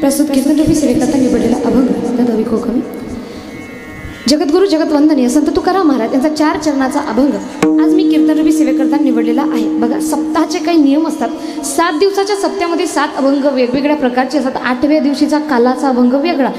प्रस्तुत कीर्तनरूपी सेवेकरता निवडलेला अभंग दवी कोकमी जगद्गुरु जगतवंदनीय संत तुकाराम महाराज यांचा 4 चरणाचा अभंग आज मी कीर्तनरूपी सेवेकरता निवडलेला आहे. बघा सप्ताहाचे काही नियम असतात. 7 दिवसाच्या सप्त्यामध्ये 7 अभंग वेगवेगळ्या प्रकारचे असतात. 8व्या दिवशीचा कालाचा अभंग वेगळा.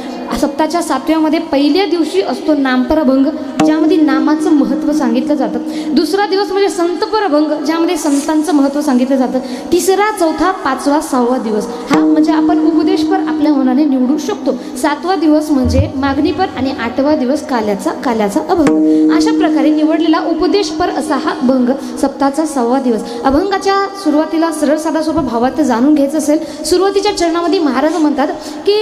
सप्ताहाच्या 7व्यामध्ये पहिल्या दिवशी असतो नामपर अभंग, ज्यामध्ये नामाचं महत्त्व सांगितलं जातं. दुसरा दिवस म्हणजे संतपर अभंग, ज्यामध्ये संतांचं महत्त्व सांगितलं जातं. तिसरा, चौथा, 5वा, 6वा दिवस हा म्हणजे आपण उपदेशपर आपल्या मनाने निवडू शकतो. 7वा दिवस म्हणजे मागणीपर आणि 8वा दिवस काल्याचा अभंग. अशा प्रकारे निवडलेला उपदेशपर असा हा अभंग सप्ताहाचा 6वा दिवस. अभंगाच्या सुरुवातीला सरळ साधा सोपा भावात जाणून घ्यायचं असेल, सुरुवातीच्या चरणामध्ये महाराज म्हणतात की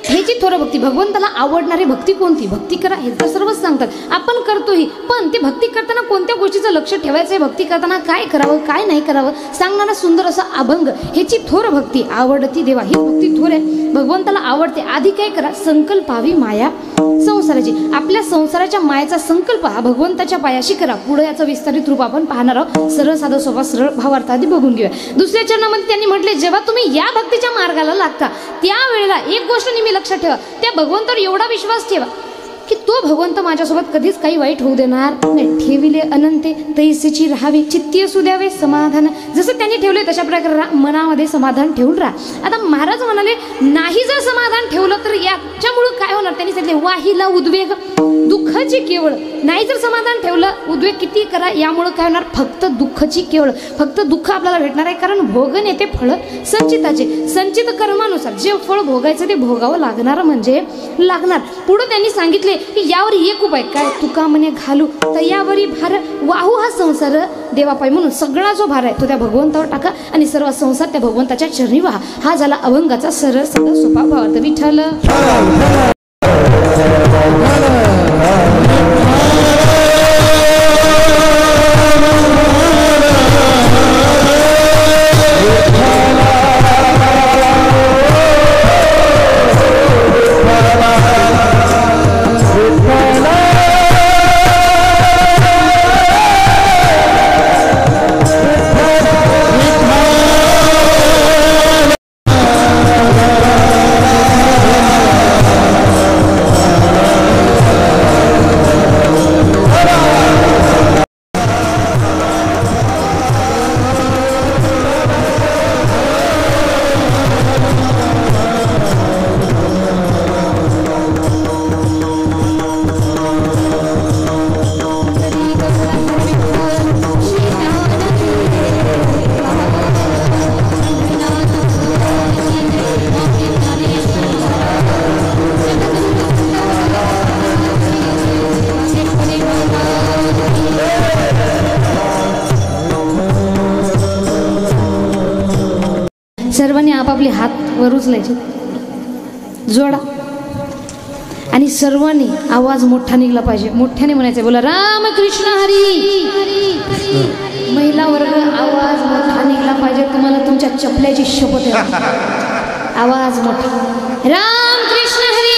ह्याची थोडं भक्ती, भगवंताला आवडणारी भक्ती कोणती, भक्ती करा हे तर सर्वच सांगतात. आपण करतोही, पण ते भक्ती करताना कोणत्या गोष्टीचं लक्ष ठेवायचं आहे, भक्ती करताना काय करावं काय नाही करावं सांगणारा सुंदर असा अभंग. ह्याची थोर भक्ती, आवडती देवा ही भक्ती थोर आहे, भगवंताला आवडते. आधी काय करा, संकल्पावी माया संसाराची, आपल्या संसाराच्या मायाचा संकल्प हा भगवंताच्या पायाशी करा. पुढे याचं विस्तारित रूप आपण पाहणार आहोत. सरळ साधा सोपा सरळ भावार्थ आधी बघून घेऊया. दुसऱ्या चरणामध्ये त्यांनी म्हटले, जेव्हा तुम्ही या भक्तीच्या मार्गाला लागता त्यावेळेला एक गोष्ट नेहमी लक्षात ठेवा, त्या भगवंतावर एवढा विश्वास ठेवा की तो भगवंत माझ्यासोबत कधीच काही वाईट होऊ देणार नाही. ठेविले अनंते तैसेची राहावे, चित्ती असू द्यावे समाधान. जसं त्यांनी ठेवले तशा प्रकारे मनामध्ये समाधान ठेवून राहा. आता महाराज म्हणाले, नाही जर समाधान ठेवलं तर याच्यामुळं काय होणार, त्यांनी सांगितले वाहिला उद्वेग दुःखाची केवळ. नाही जर समाधान ठेवलं, उद्वेग किती करा, यामुळं काय होणार, फक्त दुःखाची केवळ, फक्त दुःख आपल्याला भेटणार आहे. कारण भोगन येते फळ संचिताचे, संचित कर्मानुसार जे फळ भोगायचं ते भोगावं लागणार म्हणजे लागणार. पुढं त्यांनी सांगितले की यावर एक उपाय काय, तुका म्हणे घालू तयावरी भार वाहू हा संसार देवापाय. म्हणून सगळा जो भार आहे तो त्या भगवंतावर टाका आणि सर्व संसार त्या भगवंताच्या चरणी वाहा. हा झाला अभंगाचा सरळ साधा सोपा भावार्थ. विठ्ठल सर्वांनी आपापले हात वर उचलायचे, जोडा आणि सर्वांनी आवाज मोठा निघला पाहिजे. मोठ्याने म्हणायचं, बोला रामकृष्ण हरी. महिला वर्ग आवाज मोठा निघला पाहिजे. तुम्हाला तुमच्या चपल्याची शपथ आहे. आवाज मोठा, रामकृष्ण हरी.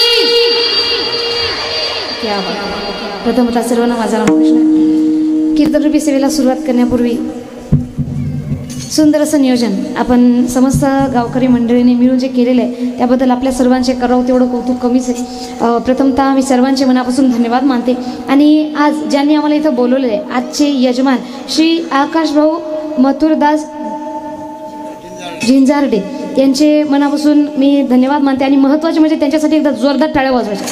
क्या बात. प्रथमतः सर्वांना माझा रामकृष्ण. कीर्तनरूपी सेवेला सुरुवात करण्यापूर्वी सुंदर असं नियोजन आपण समस्त गावकरी मंडळींनी मिळून जे केलेलं आहे त्याबद्दल आपल्या सर्वांचे करावं तेवढं कौतुक कमीच आहे. प्रथमतः मी सर्वांचे मनापासून धन्यवाद मानते. आणि आज ज्यांनी आम्हाला इथं बोलवलं आहे, आजचे यजमान श्री आकाशभाऊ मथुरदास झिंजारडे यांचे मनापासून मी धन्यवाद मानते. आणि महत्त्वाचे म्हणजे त्यांच्यासाठी एकदा जोरदार टाळ्या वाजवायच्या.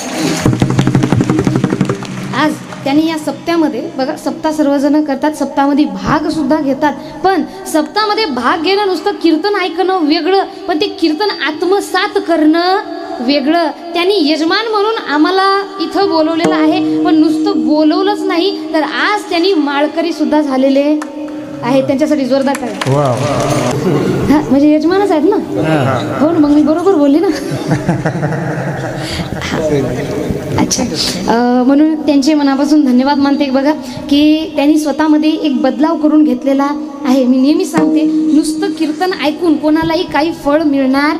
आज त्यांनी या सप्त्यामध्ये बघा, सप्ताह सर्वजण करतात, सप्ताहामध्ये भाग सुद्धा घेतात. पण सप्ताहामध्ये भाग घेणं नुसतं कीर्तन ऐकणं वेगळं, पण ते कीर्तन आत्मसात करणं वेगळं. त्यांनी यजमान म्हणून आम्हाला इथं बोलवलेलं आहे, पण नुसतं बोलवलंच नाही तर आज त्यांनी माळकरी सुद्धा झालेले आहे. त्यांच्यासाठी जोरदार टाळ्या. हा म्हणजे यजमानच आहेत ना, हो मग मी बरोबर बोलली ना. अच्छा, म्हणून त्यांचे मनापासून धन्यवाद मानते. बघा की त्यांनी स्वतःमध्ये एक बदलाव करून घेतलेला आहे. मी नेहमी सांगते, नुसतं कीर्तन ऐकून कोणालाही काही फळ मिळणार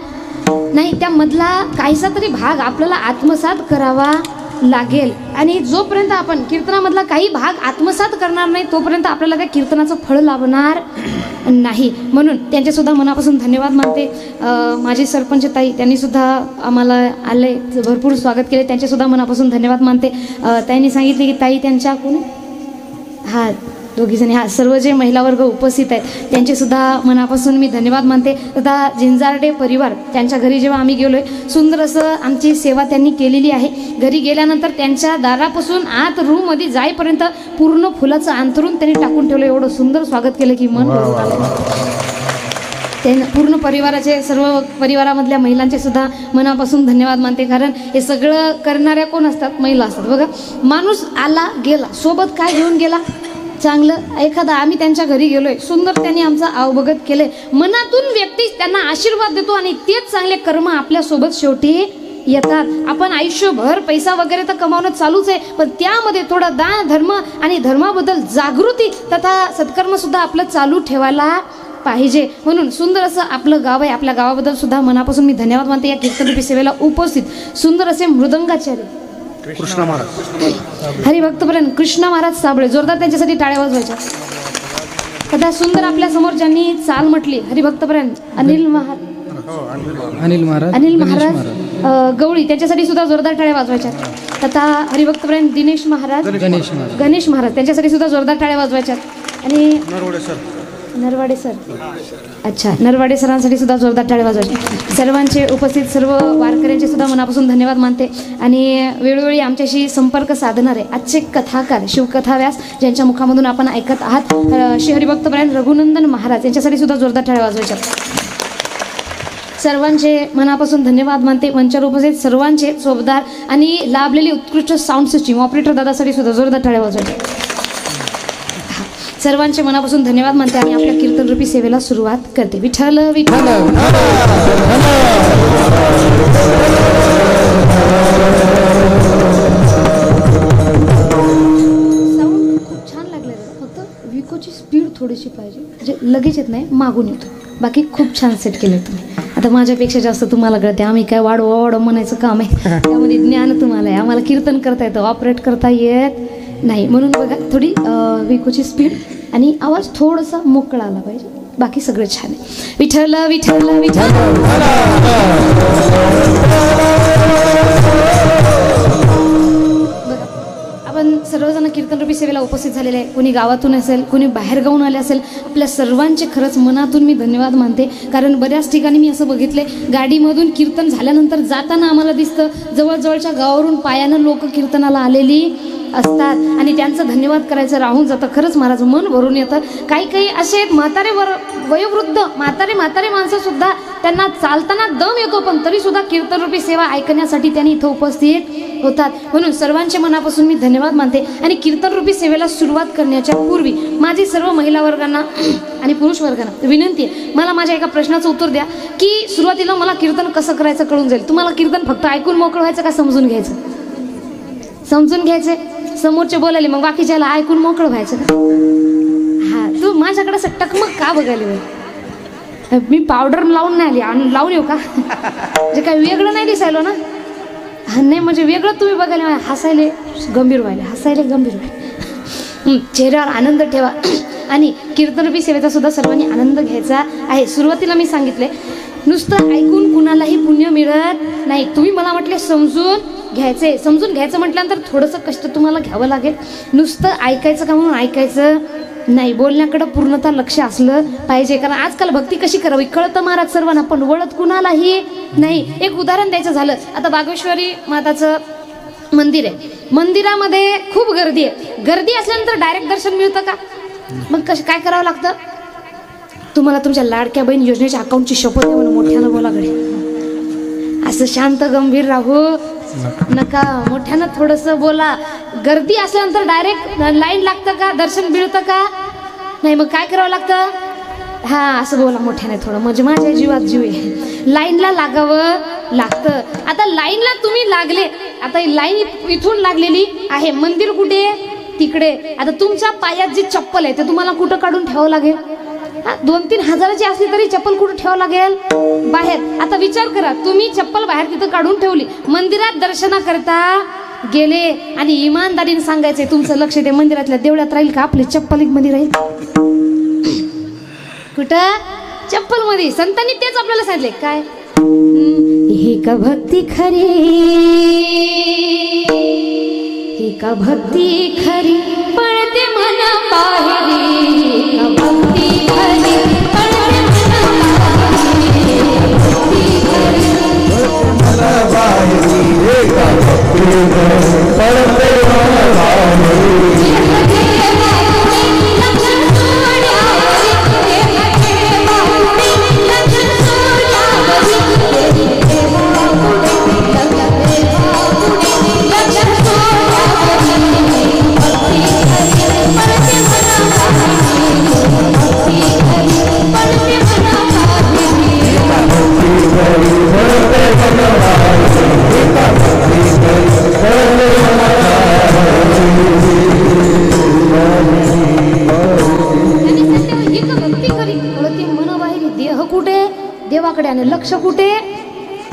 नाही, त्यामधला काहीसा तरी भाग आपल्याला आत्मसात करावा लागेल. आणि जोपर्यंत आपण कीर्तनामधला काही भाग आत्मसात करणार नाही तोपर्यंत आपल्याला त्या कीर्तनाचं फळ लाभणार नाही. म्हणून त्यांचेसुद्धा मनापासून धन्यवाद मानते. माझे सरपंच ताई त्यांनी सुद्धा आम्हाला आले, भरपूर स्वागत केले, त्यांचेसुद्धा मनापासून धन्यवाद मानते. त्यांनी सांगितले की ताई त्यांच्या कोण, हा दोघीजणी. हा, सर्व जे महिला वर्ग उपस्थित आहेत त्यांचे सुद्धा मनापासून मी धन्यवाद मानते. तथा जिंजारडे परिवार, त्यांच्या घरी जेव्हा आम्ही गेलोय, सुंदर असं आमची सेवा त्यांनी केलेली आहे. घरी गेल्यानंतर त्यांच्या दारापासून आत रूममध्ये जाईपर्यंत पूर्ण फुलाचं अंतरून त्यांनी टाकून ठेवलं. एवढं सुंदर स्वागत केलं की मन भरून आलं. त्यांना पूर्ण परिवाराचे, सर्व परिवारामधल्या महिलांचे सुद्धा मनापासून धन्यवाद मानते. कारण हे सगळं करणाऱ्या कोण असतात? महिला असतात. बघा, माणूस आला गेला, सोबत काय घेऊन गेला? चांगलं. एखादा आम्ही त्यांच्या घरी गेलोय, सुंदर त्यांनी आमचं अवभगत केलंय, मनातून व्यक्ती त्यांना आशीर्वाद देतो आणि तेच चांगले कर्म आपल्यासोबत शेवटी येतात. आपण आयुष्यभर पैसा वगैरे तर कमावणं चालूच आहे, पण त्यामध्ये थोडा दान धर्म आणि धर्माबद्दल जागृती तथा सत्कर्म सुद्धा आपलं चालू ठेवायला पाहिजे. म्हणून सुंदर असं आपलं गाव आहे. आपल्या गावाबद्दल सुद्धा मनापासून मी धन्यवाद मानते. या कीर्तनरूपी सेवेला उपस्थित सुंदर असे मृदंगाचार्य कृष्णा महाराज, हरिभक्तपर्यंत कृष्णा महाराज साबळे, जोरदार त्यांच्यासाठी टाळ्या वाजवायच्या. आता सुंदर आपल्या समोर ज्यांनी चाल म्हटली, हरिभक्तपर्यंत अनिल महाराज गवळी, त्यांच्यासाठी सुद्धा जोरदार टाळ्या वाजवायच्या. तथा हरिभक्तपर्यंत दिनेश महाराज, गणेश महाराज, त्यांच्यासाठी सुद्धा जोरदार टाळ्या वाजवायच्या. आणि नरवाडे सर, अच्छा, नरवाडे सरांसाठी सुद्धा जोरदार टाळ्या वाजवायचे. सर्वांचे उपस्थित सर्व वारकऱ्यांचे सुद्धा मनापासून धन्यवाद मानते. आणि वेळोवेळी आमच्याशी संपर्क साधणारे आजचे कथाकार, शिवकथा व्यास, ज्यांच्या मुखामधून आपण ऐकत आहात, श्री हरिभक्तपर्यंत रघुनंदन महाराज, यांच्यासाठी सुद्धा जोरदार टाळ्या वाजवायच्या. सर्वांचे मनापासून धन्यवाद मानते. मंचावर उपस्थित सर्वांचे सोबदार आणि लाभलेली उत्कृष्ट साऊंड सिस्टीम ऑपरेटर दादासाठी सुद्धा जोरदार टाळ्या वाजवायच्या. सर्वांचे मनापासून धन्यवाद मानते आणि आपल्या कीर्तनरूपी सेवेला सुरुवात करते. विठ्ठल विठ्ठल. साऊंड खूप छान लागले, फक्त विकोची स्पीड थोडीशी पाहिजे, म्हणजे लगेच येत नाही, मागून येतो. बाकी खूप छान सेट केले तुम्ही. आता माझ्यापेक्षा जास्त तुम्हाला कळते. आम्ही काय वाढवा म्हणायचं काम आहे, त्यामध्ये ज्ञान तुम्हाला आहे. आम्हाला कीर्तन करता येतं, ऑपरेट करता येत नाही. म्हणून बघा, थोडी विकोची स्पीड आणि आवाज थोडासा मोकळा आला पाहिजे. बाकी सगळं छान आहे. विठ्ठल विठ्ठल विठ्ठल. बघा, आपण सर्वजण कीर्तनरूपी सेवेला उपस्थित झालेले आहे. कोणी गावातून असेल, कोणी बाहेर गावून आले असेल, आपल्या सर्वांचे खरंच मनातून मी धन्यवाद मानते. कारण बऱ्याच ठिकाणी मी असं बघितले, गाडीमधून कीर्तन झाल्यानंतर जाताना आम्हाला दिसतं जवळजवळच्या गावावरून पायानं लोक कीर्तनाला आलेली असतात आणि त्यांचं धन्यवाद करायचं राहून जातं. खरंच महाराज मन भरून येतं. काही असे म्हातारे वयोवृद्ध म्हातारे माणसं सुद्धा, त्यांना चालताना दम येतो, पण तरी सुद्धा कीर्तनरूपी सेवा ऐकण्यासाठी त्यांनी इथं उपस्थित होतात. म्हणून सर्वांच्या मनापासून मी धन्यवाद मानते. आणि कीर्तनरूपी सेवेला सुरुवात करण्याच्या पूर्वी माझी सर्व महिला वर्गांना आणि पुरुष वर्गांना विनंती आहे, मला माझ्या एका प्रश्नाचं उत्तर द्या की सुरुवातीला मला कीर्तन कसं करायचं कळून जाईल. तुम्हाला कीर्तन फक्त ऐकून मोकळं व्हायचं का समजून घ्यायचं? समजून घ्यायचे. समोरचे बोलायले, मग बाकीच्याला ऐकून मोकळं व्हायचं का? हा, तू माझ्याकडे असं टकमक का बघायला? मी पावडर लावून नाही आली, लावून येऊ का? जे काय वेगळं नाही दिसायलो ना? हा, नाही म्हणजे वेगळं तुम्ही बघायला, हसायले गंभीर व्हायला, हसायले गंभीर व्हायला. चेहऱ्यावर आनंद ठेवा. आणि कीर्तनरूपी सेवेचा सुद्धा सर्वांनी आनंद घ्यायचा आहे. सुरुवातीला मी सांगितले, नुसतं ऐकून कुणालाही पुण्य मिळत नाही. तुम्ही मला म्हटले समजून घ्यायचे. समजून घ्यायचं म्हटल्यानंतर थोडंसं कष्ट तुम्हाला घ्यावं लागेल. नुसतं ऐकायचं का म्हणून ऐकायचं नाही, बोलण्याकडं पूर्णतः लक्ष असलं पाहिजे. कारण आजकाल भक्ती कशी करावी कळतं महाराज सर्वांना, पण वळत कुणालाही नाही. एक उदाहरण द्यायचं झालं, आता बागेश्वरी माताचं मंदिर आहे, मंदिरामध्ये खूप गर्दी आहे. गर्दी असल्यानंतर डायरेक्ट दर्शन मिळतं का? मग काय करावं लागतं? तुम्हाला तुमच्या लाडक्या बहीण योजनेच्या अकाउंटची शपथ आहे म्हणून मोठ्यानं बोला कडे. असं शांत गंभीर राहू नका, मोठ्यानं थोडंसं बोला. गर्दी असल्यानंतर डायरेक्ट लाईन लागतं का? दर्शन मिळतं का? नाही. मग काय करावं लागतं? हा, असं बोला मोठ्याने थोडं, म्हणजे माझ्या जीवात जीव आहे. लाईनला लागावं लागतं. आता लाईनला तुम्ही लागले, आता लाईन इथून लागलेली आहे, मंदिर कुठे? तिकडे. आता तुमच्या पायात जी चप्पल आहे ते तुम्हाला कुठं काढून ठेवावं लागेल? 2-3 हजाराची असली तरी चप्पल कुठं ठेवावं लागेल? बाहेर. आता विचार करा, तुम्ही चप्पल बाहेर तिथं काढून ठेवली, मंदिरात दर्शनाकरता गेले आणि इमानदारीने सांगायचंय तुमचं लक्ष ते मंदिरातल्या देवळात राहील का? आपली चप्पल मध्ये राहील कुठं? चप्पल मध्ये. संतांनी तेच आपल्याला सांगितले. काय? ही का भक्ती खरी, ही का भक्ती खरी, पळते मन बाहेरी भक्ती खरी पडते देवाकडे आणि लक्ष कुठे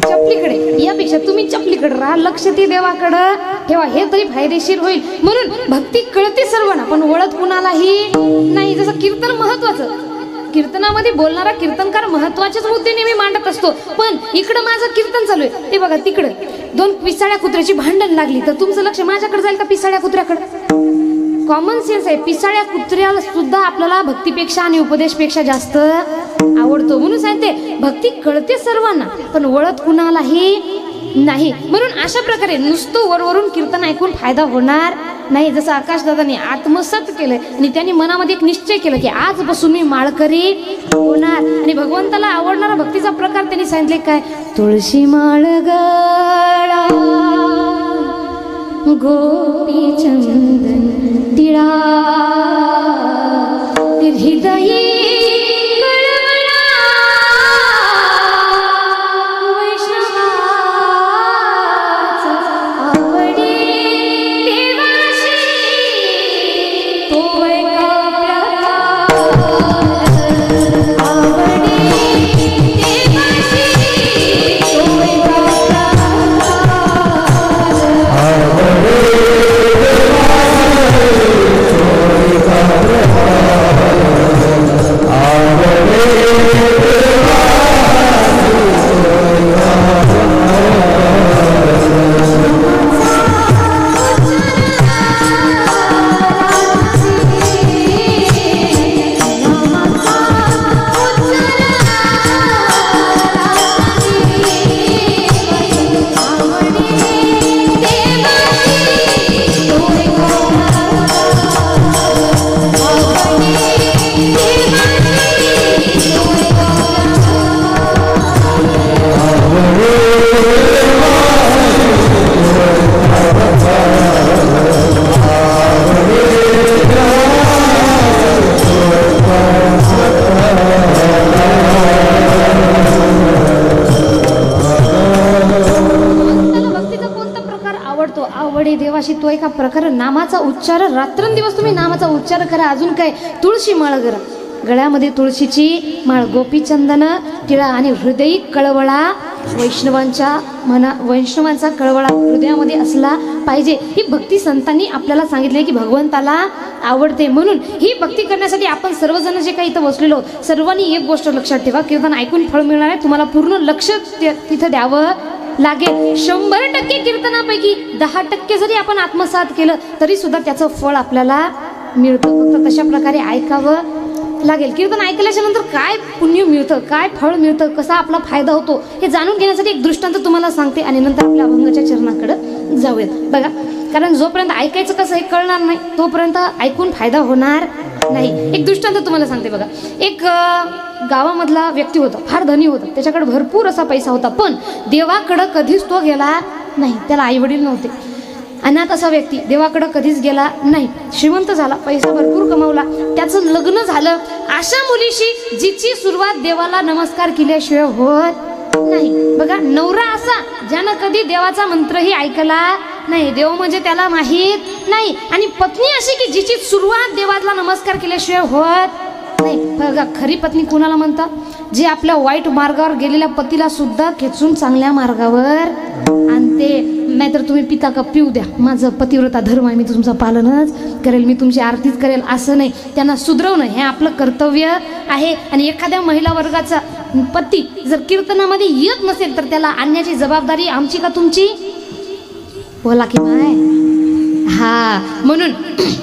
चपलीकडे. यापेक्षा तुम्ही चपलीकडे राहा, लक्ष ते देवाकडे ठेवा, हे तरी फायदेशीर होईल. म्हणून भक्ती कळते सर्वांना पण वळत कुणालाही नाही. जसं कीर्तन महत्वाचं, कीर्तनामध्ये बोलणारा कीर्तनकार महत्वाचेच मुद्दे नेहमी मांडत असतो. पण इकडं माझं कीर्तन चालू आहे, ते बघा तिकडं दोन पिसाळ्या कुत्र्याची भांडण लागली तर तुमचं लक्ष माझ्याकडे जाईल का पिसाळ्या कुत्र्याकडे? कॉमन सेन्स आहे. पिसाळ्या कुत्र्याला सुद्धा आपल्याला भक्तीपेक्षा आणि उपदेशपेक्षा जास्त आवडतो. म्हणून सांगते भक्ती कळते सर्वांना पण वळत कुणालाही नाही. म्हणून अशा प्रकारे नुसतं वरवरून कीर्तन ऐकून फायदा होणार नाही. जसं आकाशदादांनी आत्मसात केलंय आणि त्यांनी मनामध्ये एक निश्चय केला की आजपासून मी माळकरी होणार. आणि भगवंताला आवडणारा भक्तीचा प्रकार त्यांनी सांगितले काय? तुळशी माळ गळा गोपी चंदन तिळा हृदयी देवाशी तो एका प्रकार नामाचा उच्चार रात्रंदिवस तुम्ही नामाचा उच्चार करा. अजून काय? तुळशी माळ गळा, गळ्यामध्ये तुळशीची माळ, गोपीचंदन टिळा आणि हृदयी कळवळा वैष्णवांचा कळवळा हृदयामध्ये असला पाहिजे. ही भक्ती संतांनी आपल्याला सांगितले की भगवंताला आवडते. म्हणून ही भक्ती करण्यासाठी आपण सर्वजण जे काही इथं बसलेलो सर्वांनी एक गोष्ट लक्षात ठेवा, कीर्तन ऐकून फळ मिळणार आहे. तुम्हाला पूर्ण लक्ष तिथं द्यावं लागेल. 100% कीर्तनापैकी 10% जरी आपण आत्मसात केलं तरी सुद्धा त्याचं फळ आपल्याला मिळतं. फक्त तशा प्रकारे ऐकावं लागेल. कीर्तन ऐकल्याच्या नंतर काय पुण्य मिळतं, काय फळ मिळतं, कसा आपला फायदा होतो हे जाणून घेण्यासाठी एक दृष्टांत तुम्हाला सांगते आणि नंतर आपल्या अभंगाच्या चरणाकडे जाऊयात. बघा, कारण जोपर्यंत ऐकायचं कसं हे कळणार नाही तोपर्यंत ऐकून फायदा होणार नाही. एक दृष्टांत तुम्हाला सांगते. बघा, एक गावामधला व्यक्ती होता, फार धनी होता, त्याच्याकडे भरपूर असा पैसा होता, पण देवाकडं कधीच तो गेला नाही. त्याला आई वडील नव्हते. अनाथ असा व्यक्ती देवाकडं कधीच गेला नाही. श्रीमंत झाला, पैसा भरपूर कमावला, त्याचं लग्न झालं अशा मुलीशी जिची सुरुवात देवाला नमस्कार केल्याशिवाय होत नाही. बघा, नवरा असा ज्यानं कधी देवाचा मंत्रही ऐकला नाही, देव म्हणजे त्याला माहीत नाही, आणि पत्नी अशी की जिची सुरुवात देवाला नमस्कार केल्याशिवाय होत नाही. बघा, खरी पत्नी कुणाला म्हणतात? जे आपल्या वाईट मार्गावर गेलेल्या पतीला सुद्धा खेचून चांगल्या मार्गावर आणते. नाहीतर तुम्ही पिता का पिऊ द्या, माझं पतिव्रता धर्म आहे, मी तुमचं पालनच करेल, मी तुमची आरतीच करेल, असं नाही. त्यांना सुधरवणं हे आपलं कर्तव्य आहे. आणि एखाद्या महिला वर्गाचा पती जर कीर्तनामध्ये येत नसेल तर त्याला आणण्याची जबाबदारी आमची का तुमची? बोला की माय. हा म्हणून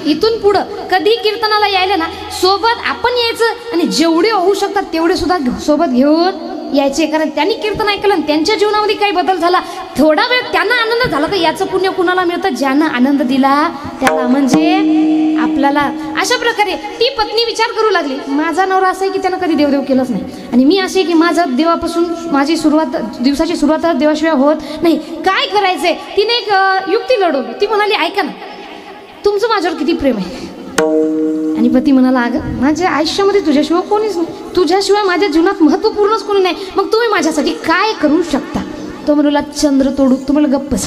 इथून पुढं कधी कीर्तनाला यायला ना सोबत आपण यायचं आणि जेवढे होऊ शकतात तेवढे सुद्धा सोबत घेऊन यायचे, कारण त्यांनी कीर्तन ऐकलं आणि त्यांच्या जीवनामध्ये काही बदल झाला, थोडा वेळ त्यांना आनंद झाला तर याचं पुण्य कुणाला मिळतं? ज्यानं आनंद दिला त्याला, म्हणजे आपल्याला. अशा प्रकारे ती पत्नी विचार करू लागली, माझा नवरा असं आहे की त्यानं कधी देवदेव केलंच नाही आणि मी असे की माझं देवापासून माझी सुरुवात दिवसाची सुरुवात देवाशिवाय होत नाही, काय करायचंय? तिने एक युक्ती लढवली. ती म्हणाली, ऐका ना, तुमचं माझ्यावर किती प्रेम आहे? आणि पती म्हणाला, अगं माझ्या आयुष्यामध्ये तुझ्याशिवाय कोणीच नाही, तुझ्याशिवाय माझ्या जीवनात महत्त्वपूर्णच कोणी नाही, मग तुम्ही माझ्यासाठी काय करू शकता? तो म्हणाला, चंद्र तोडू. तुम्हाला गप्पच,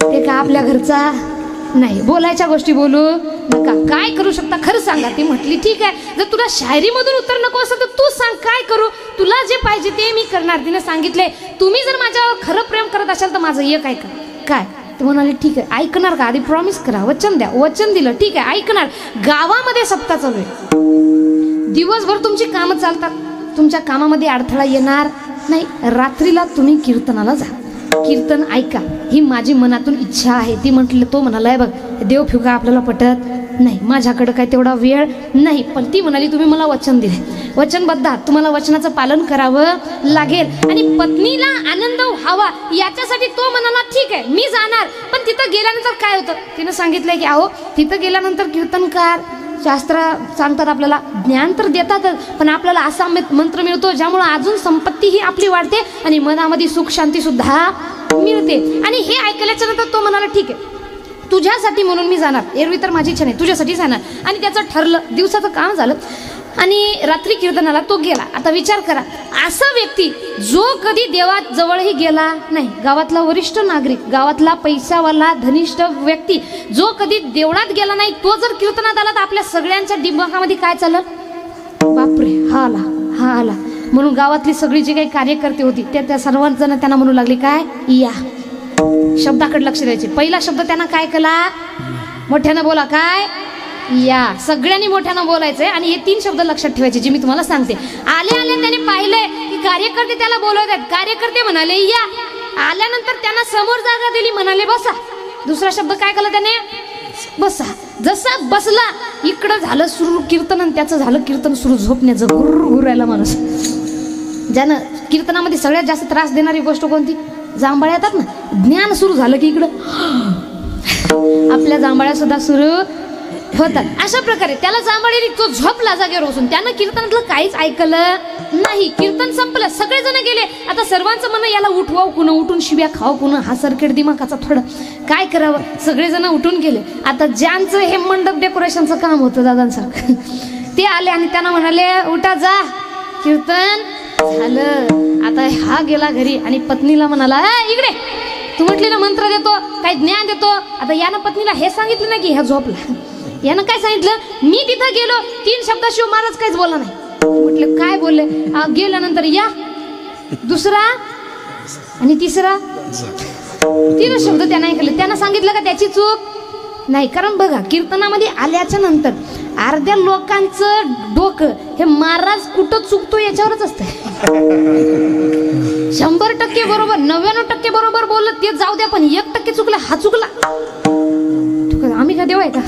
ते का आपल्या घरचा नाही, बोलायच्या गोष्टी बोलू नका, काय करू शकता खरं सांगा. ती म्हटली, ठीक आहे, जर तुला शायरीमधून उत्तर नको असेल तर तू सांग, काय करू? तुला जे पाहिजे ते मी करणार. तिने सांगितले, तुम्ही जर माझ्यावर खरं प्रेम करत असाल तर माझं एक ऐका. काय? ते म्हणाले, ठीक आहे, ऐकणार का? आधी प्रॉमिस करा, वचन द्या. वचन दिलं, ठीक आहे, ऐकणार. गावामध्ये सप्ताह चालू आहे, दिवसभर तुमची कामं चालतात, तुमच्या कामामध्ये अडथळा येणार नाही, रात्रीला तुम्ही कीर्तनाला जा, कीर्तन ऐका, ही माझी मनातून इच्छा आहे. ती म्हटली, तो म्हणालाय, बघ देव फिका आपल्याला पटत नाही, माझ्याकडं काय तेवढा वेळ नाही, पण ती म्हणाली, तुम्ही मला वचन दिले, वचनबद्ध आहात, तुम्हाला वचनाचं पालन करावं लागेल. आणि पत्नीला आनंद व्हावा याच्यासाठी तो म्हणाला, ठीक आहे मी जाणार. पण तिथं गेल्यानंतर काय होतं? तिनं सांगितलंय की अहो तिथं गेल्यानंतर कीर्तनकार शास्त्र सांगतात, आपल्याला ज्ञान तर देतातच, पण आपल्याला असा मंत्र मिळतो ज्यामुळे अजून संपत्ती ही आपली वाढते आणि मनामध्ये सुख शांती सुद्धा मिळते. आणि हे ऐकल्याच्या नंतर तो म्हणाला, ठीक आहे तुझ्यासाठी म्हणून मी जाणार, एरवी तर माझी इच्छा नाही, तुझ्यासाठी जाणार. आणि त्याचं ठरलं, दिवसाचं काम झालं आणि रात्री कीर्तनाला तो गेला. आता विचार करा, असा व्यक्ती जो कधी देवात जवळही गेला नाही, गावातला वरिष्ठ नागरिक, गावातला पैसावाला धनिष्ठ व्यक्ती जो कधी देवळात गेला नाही, तो जर कीर्तनात आला तर आपल्या सगळ्यांच्या दिमागामध्ये काय चाललं? बापरे, हा आला, हा आला. म्हणून गावातली सगळी जी काही कार्यकर्ते होती त्या सर्वजण त्यांना म्हणू लागली, काय? या. शब्दाकडे लक्ष द्यायचे. पहिला शब्द त्यांना काय केला? मोठ्यानं बोला, काय? या. सगळ्यांनी मोठ्यानं बोलायचंय आणि हे 3 शब्द लक्षात ठेवायचे जे मी तुम्हाला सांगते. आले आले त्याने पाहिलंय की कार्यकर्ते त्याला बोलवत आहेत, कार्यकर्ते म्हणाले या. आल्यानंतर त्यांना समोर जागा दिली, म्हणाले बसा. दुसरा शब्द काय केला त्याने? बसा. जसा बसला इकडं झालं सुरू कीर्तन आणि त्याचं झालं कीर्तन सुरू झोपण्याचं, घुरायला माणूस. ज्यानं कीर्तनामध्ये सगळ्यात जास्त त्रास देणारी गोष्ट कोणती? जांभळ्या येतात ना, ज्ञान सुरू झालं की इकडं आपल्या जांभळ्या सुद्धा सुरू होतात. अशा प्रकारे त्याला जांभळेली, तो झोपला जागेवर बसून, त्यानं कीर्तनातलं काहीच ऐकलं नाही. कीर्तन संपलं, सगळेजण गेले. आता सर्वांचं म्हणणं, याला उठवाव कुणं, उठून शिव्या खाव कुणं, हा सरकेट दिमागाचा थोडं काय करावं. सगळेजण उठून गेले. आता ज्यांचं हे मंडप डेकोरेशनचं काम होतं दादांसारखं, ते आले आणि त्यांना म्हणाले, उठा जा, कीर्तन झालं. आता हा गेला घरी आणि पत्नीला म्हणाला, इकडे, तू म्हटलेला मंत्र देतो, काही ज्ञान देतो. आता यानं पत्नीला हे सांगितलं ना की ह्या झोपला. यानं काय सांगितलं? मी तिथं गेलो, 3 शब्दाशिवाय महाराज काहीच बोलला नाही. म्हटलं काय बोलले? गेल्यानंतर या. दुसरा आणि तिसरा, 3 शब्द त्यानं ऐकले. त्यानं सांगितलं का त्याची चूक नाही? कारण बघा, कीर्तनामध्ये आल्याच्या नंतर अर्ध्या लोकांचं डोकं हे महाराज कुठं चुकतो याच्यावरच असतं. 100% बरोबर, 99% बरोबर बोललं ते जाऊ द्या, पण 1% चुकला, हा चुकला. आम्ही का देव आहे का?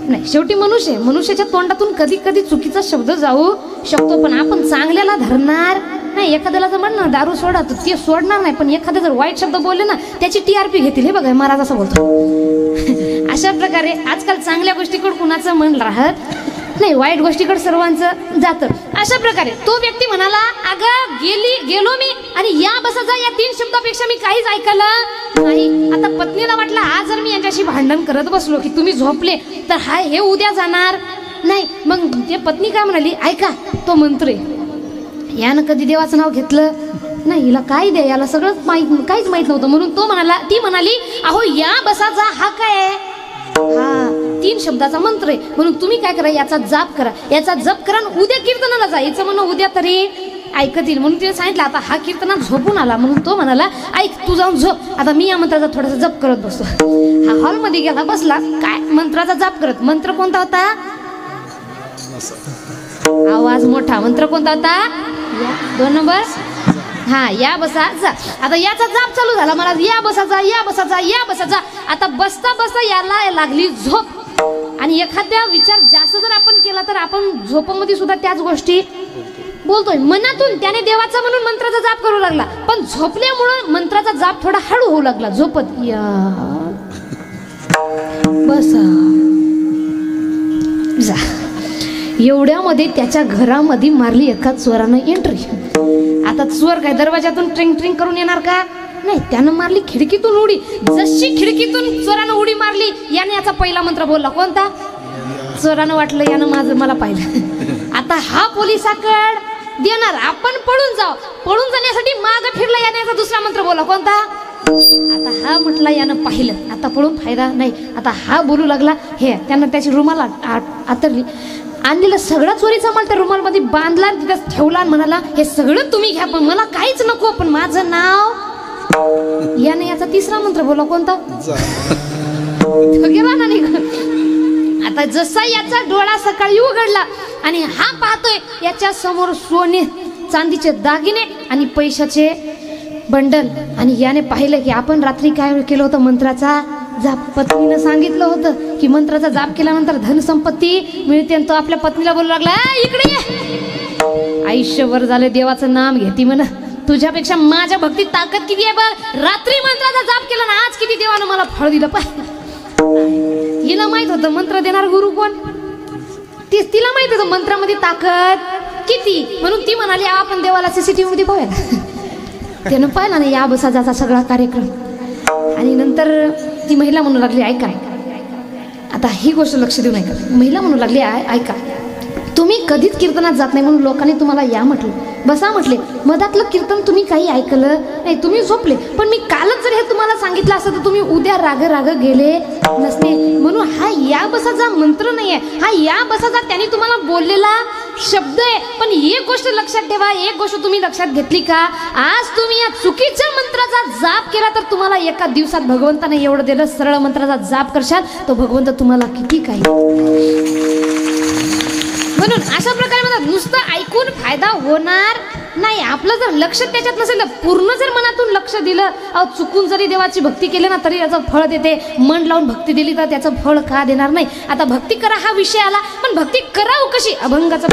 नाही, शेवटी मनुष्य, मनुष्याच्या तोंडातून कधी कधी चुकीचा शब्द जाऊ शकतो, पण आपण चांगल्याला धरणार नाही. एखाद्याला जर म्हणणं दारू सोडा तर ते सोडणार नाही, पण एखाद्या जर वाईट शब्द बोलले ना त्याची TRP घेतील. हे बघा महाराज असं बोलतो. अशा प्रकारे आजकाल चांगल्या गोष्टीकडे कुणाचं मन राहत नाही, वाईट गोष्टीकडे सर्वांचं जातं. अशा प्रकारे तो व्यक्ती म्हणाला, अगं गेलो मी आणि या बसा जा, या 3 शब्दापेक्षा मी काहीच ऐकलं नाही. आता पत्नीला वाटलं, आज जर मी यांच्याशी भांडण करत बसलो की तुम्ही झोपले तर हे उद्या जाणार नाही. मग ते पत्नी काय म्हणाली, ऐका तो मंत्र आहे, यानं कधी देवाचं नाव घेतलं नाही, हिला काय द्या, याला सगळं काहीच माहित नव्हतं. म्हणून ती म्हणाली, अहो या बसा जा, हा काय आहे? हा 3 शब्दाचा मंत्र आहे. म्हणून तुम्ही काय करा, याचा जाप करा, याचा जप करा, उद्या कीर्तनाला जा. याचं म्हणणं उद्या तरी ऐकतील. म्हणून तिने सांगितलं, आता हा कीर्तनात झोपून आला, म्हणून तो म्हणाला, ऐक तू जाऊन झोप, आता मी या मंत्राचा थोडासा जप करत बसतो. हा हॉलमध्ये गेला, बसला, काय मंत्राचा जाप करत. मंत्र कोणता होता? आवाज मोठा. मंत्र कोणता होता? 2 नंबर हा या बसा जा. आता याचा जाप चालू झाला मला या बसाचा या बसाचा या बसाचा. आता बसता बसता याला लागली झोप आणि एखाद्या विचार जास्त जर आपण केला तर आपण झोपेमध्ये सुद्धा त्याच गोष्टी बोलतोय मनातून. त्याने देवाचा म्हणून मंत्राचा जाप करू लागला पण झोपल्यामुळं मंत्राचा जाप थोडा हळू होऊ लागला. झोपत या बसा जा. एवढ्यामध्ये त्याच्या घरामध्ये मारली एका चोरानं एंट्री. आता चोर काय दरवाजातून ट्रिंग ट्रिंग करून येणार का? नाही, त्यानं मारली खिडकीतून उडी. जशी खिडकीतून चोरानं उडी मारली याने याचा पहिला मंत्र बोलला. कोणता? चोरानं वाटलं यानं मला पाहिलं. आता हा पोलिसाकड देणार आपण पळून जाऊ. पळून जाण्यासाठी माग फिरला याने याचा दुसरा मंत्र बोलला. कोणता? आता हा म्हटला यानं पाहिलं आता पळून फायदा नाही. आता हा बोलू लागला. हे त्यानं त्याची रुमाल आतरली. आणलेलं सगळं चोरीचा माल त्या रुमालमध्ये बांधला तिथं ठेवला आणि म्हणाला हे सगळं तुम्ही घ्या पण मला काहीच नको पण माझं नाव. याने याचा तिसरा मंत्र बोला. कोणता? गेला ना निघून. आता जसा याचा डोळा सकाळी उघडला आणि हा पाहतोय याच्या समोर सोने चांदीचे दागिने आणि पैशाचे बंडल. आणि याने पाहिलं की आपण रात्री काय केलं होतं मंत्राचा जाप. पत्नीनं सांगितलं होतं की मंत्राचा जाप केल्यानंतर धनसंपत्ती मिळते. तो आपल्या पत्नीला बोलू लागला इकडे ये. आयुष्यभर झाले देवाचं नाम घेती म्हण. तुझ्यापेक्षा माझ्या भक्तीत ताकद किती आहे बघ. रात्री मंत्राचा जाप केला ना आज किती देवानं मला फळ दिलं. हिला माहित होतं मंत्र देणार गुरु कोण. तिला माहित होतं मंत्रामध्ये ताकद किती म्हणून ती म्हणाली आपण देवाला CCTV मध्ये पाहूया. त्यानं पाहिला ना या बसाचा सगळा कार्यक्रम. आणि नंतर ती महिला म्हणू लागली ऐका आता ही गोष्ट लक्ष देऊ नका. महिला म्हणू लागली ऐका तुम्ही कधीच कीर्तनात जात नाही म्हणून लोकांनी तुम्हाला या म्हटलं. बसा म्हटले. मधातलं कीर्तन तुम्ही काही ऐकलं नाही तुम्ही झोपले. पण मी कालच जर हे तुम्हाला सांगितलं असतं तर तुम्ही उद्या राग गेले नसते. म्हणून हा या बसाचा मंत्र नाही आहे. हा या बसाचा त्यांनी तुम्हाला बोललेला शब्द आहे. पण एक गोष्ट लक्षात ठेवा. एक गोष्ट तुम्ही लक्षात घेतली का आज तुम्ही या चुकीच्या मंत्राचा जाप केला तर तुम्हाला एका दिवसात भगवंताने एवढं दिलं. सरळ मंत्राचा जाप करशाल तो भगवंत तुम्हाला किती काही. म्हणून अशा प्रकारे म्हणतात नुसतं ऐकून फायदा होणार नाही. आपलं जर लक्ष त्याच्यात नसेल पूर्ण जर मनातून लक्ष दिलं चुकून जरी देवाची भक्ती केली ना तरी याचं फळ देते. मन लावून भक्ती दिली तर त्याचं फळ का देणार नाही. आता भक्ती करा हा विषय आला पण भक्ती करावं कशी. अभंगाचा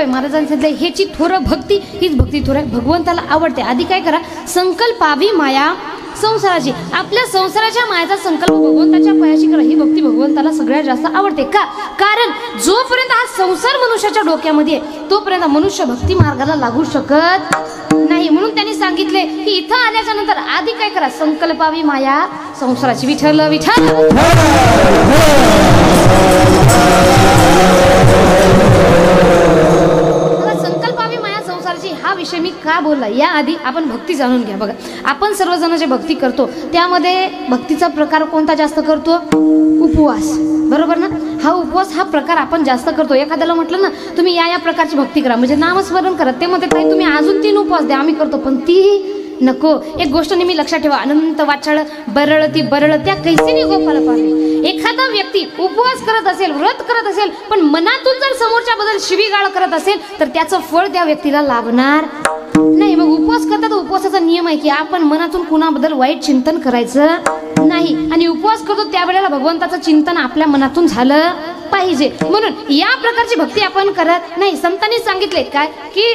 महाराजांनी सांगितलं ह्याची थोर भक्ती हीच भक्ती थोर आहे. भगवंताला आवडते. आधी काय करा संकल्पावी माया संसाराची. आपल्या संसाराच्या मायाचा संकल्प भगवंताच्या पायाशी करा. ही भक्ती भगवंताला सगळ्यात जास्त आवडते. का? कारण जोपर्यंत हा संसार मनुष्याच्या डोक्यामध्ये तोपर्यंत मनुष्य भक्ती मार्गाला लागू शकत नाही. म्हणून त्यांनी सांगितले की इथं आल्याच्या नंतर आधी काय करा संकल्पावी माया संसाराची. विठ्ठल विठ्ठल संकल्पावी माया संसाराची प्रकारची हा विषय मी का बोलला याआधी आपण भक्ती जाणून घ्या. बघा, आपण सर्वजण जे भक्ती करतो त्यामध्ये भक्तीचा प्रकार कोणता जास्त करतो? उपवास, बरोबर ना? हा उपवास हा प्रकार आपण जास्त करतो. एखाद्याला म्हटलं ना तुम्ही या प्रकारची भक्ती करा, म्हणजे नामस्मरण करा, ते म्हणते ताई तुम्ही अजून 3 उपवास द्या, आम्ही करतो, पण ती नको. एक गोष्ट नेहमी लक्षात ठेवा, अनंत वाचाळ बरळती बरळ त्या कैसेनी गोपाल पाहणे. एखादा व्यक्ती उपवास करत असेल, व्रत करत असेल, पण मनातून जर समोरच्या बद्दल शिवीगाळ करत असेल तर त्याचं फळ त्या व्यक्तीला लाभणार नाही. मग उपवास करतात, उपवासाचा नियम आहे की आपण मनातून कुणाबद्दल वाईट चिंतन करायचं नाही, आणि उपवास करतो त्यावेळेला भगवंताचं चिंतन आपल्या मनातून झालं पाहिजे. म्हणून या प्रकारची भक्ती आपण करत नाही. संतांनी सांगितले काय की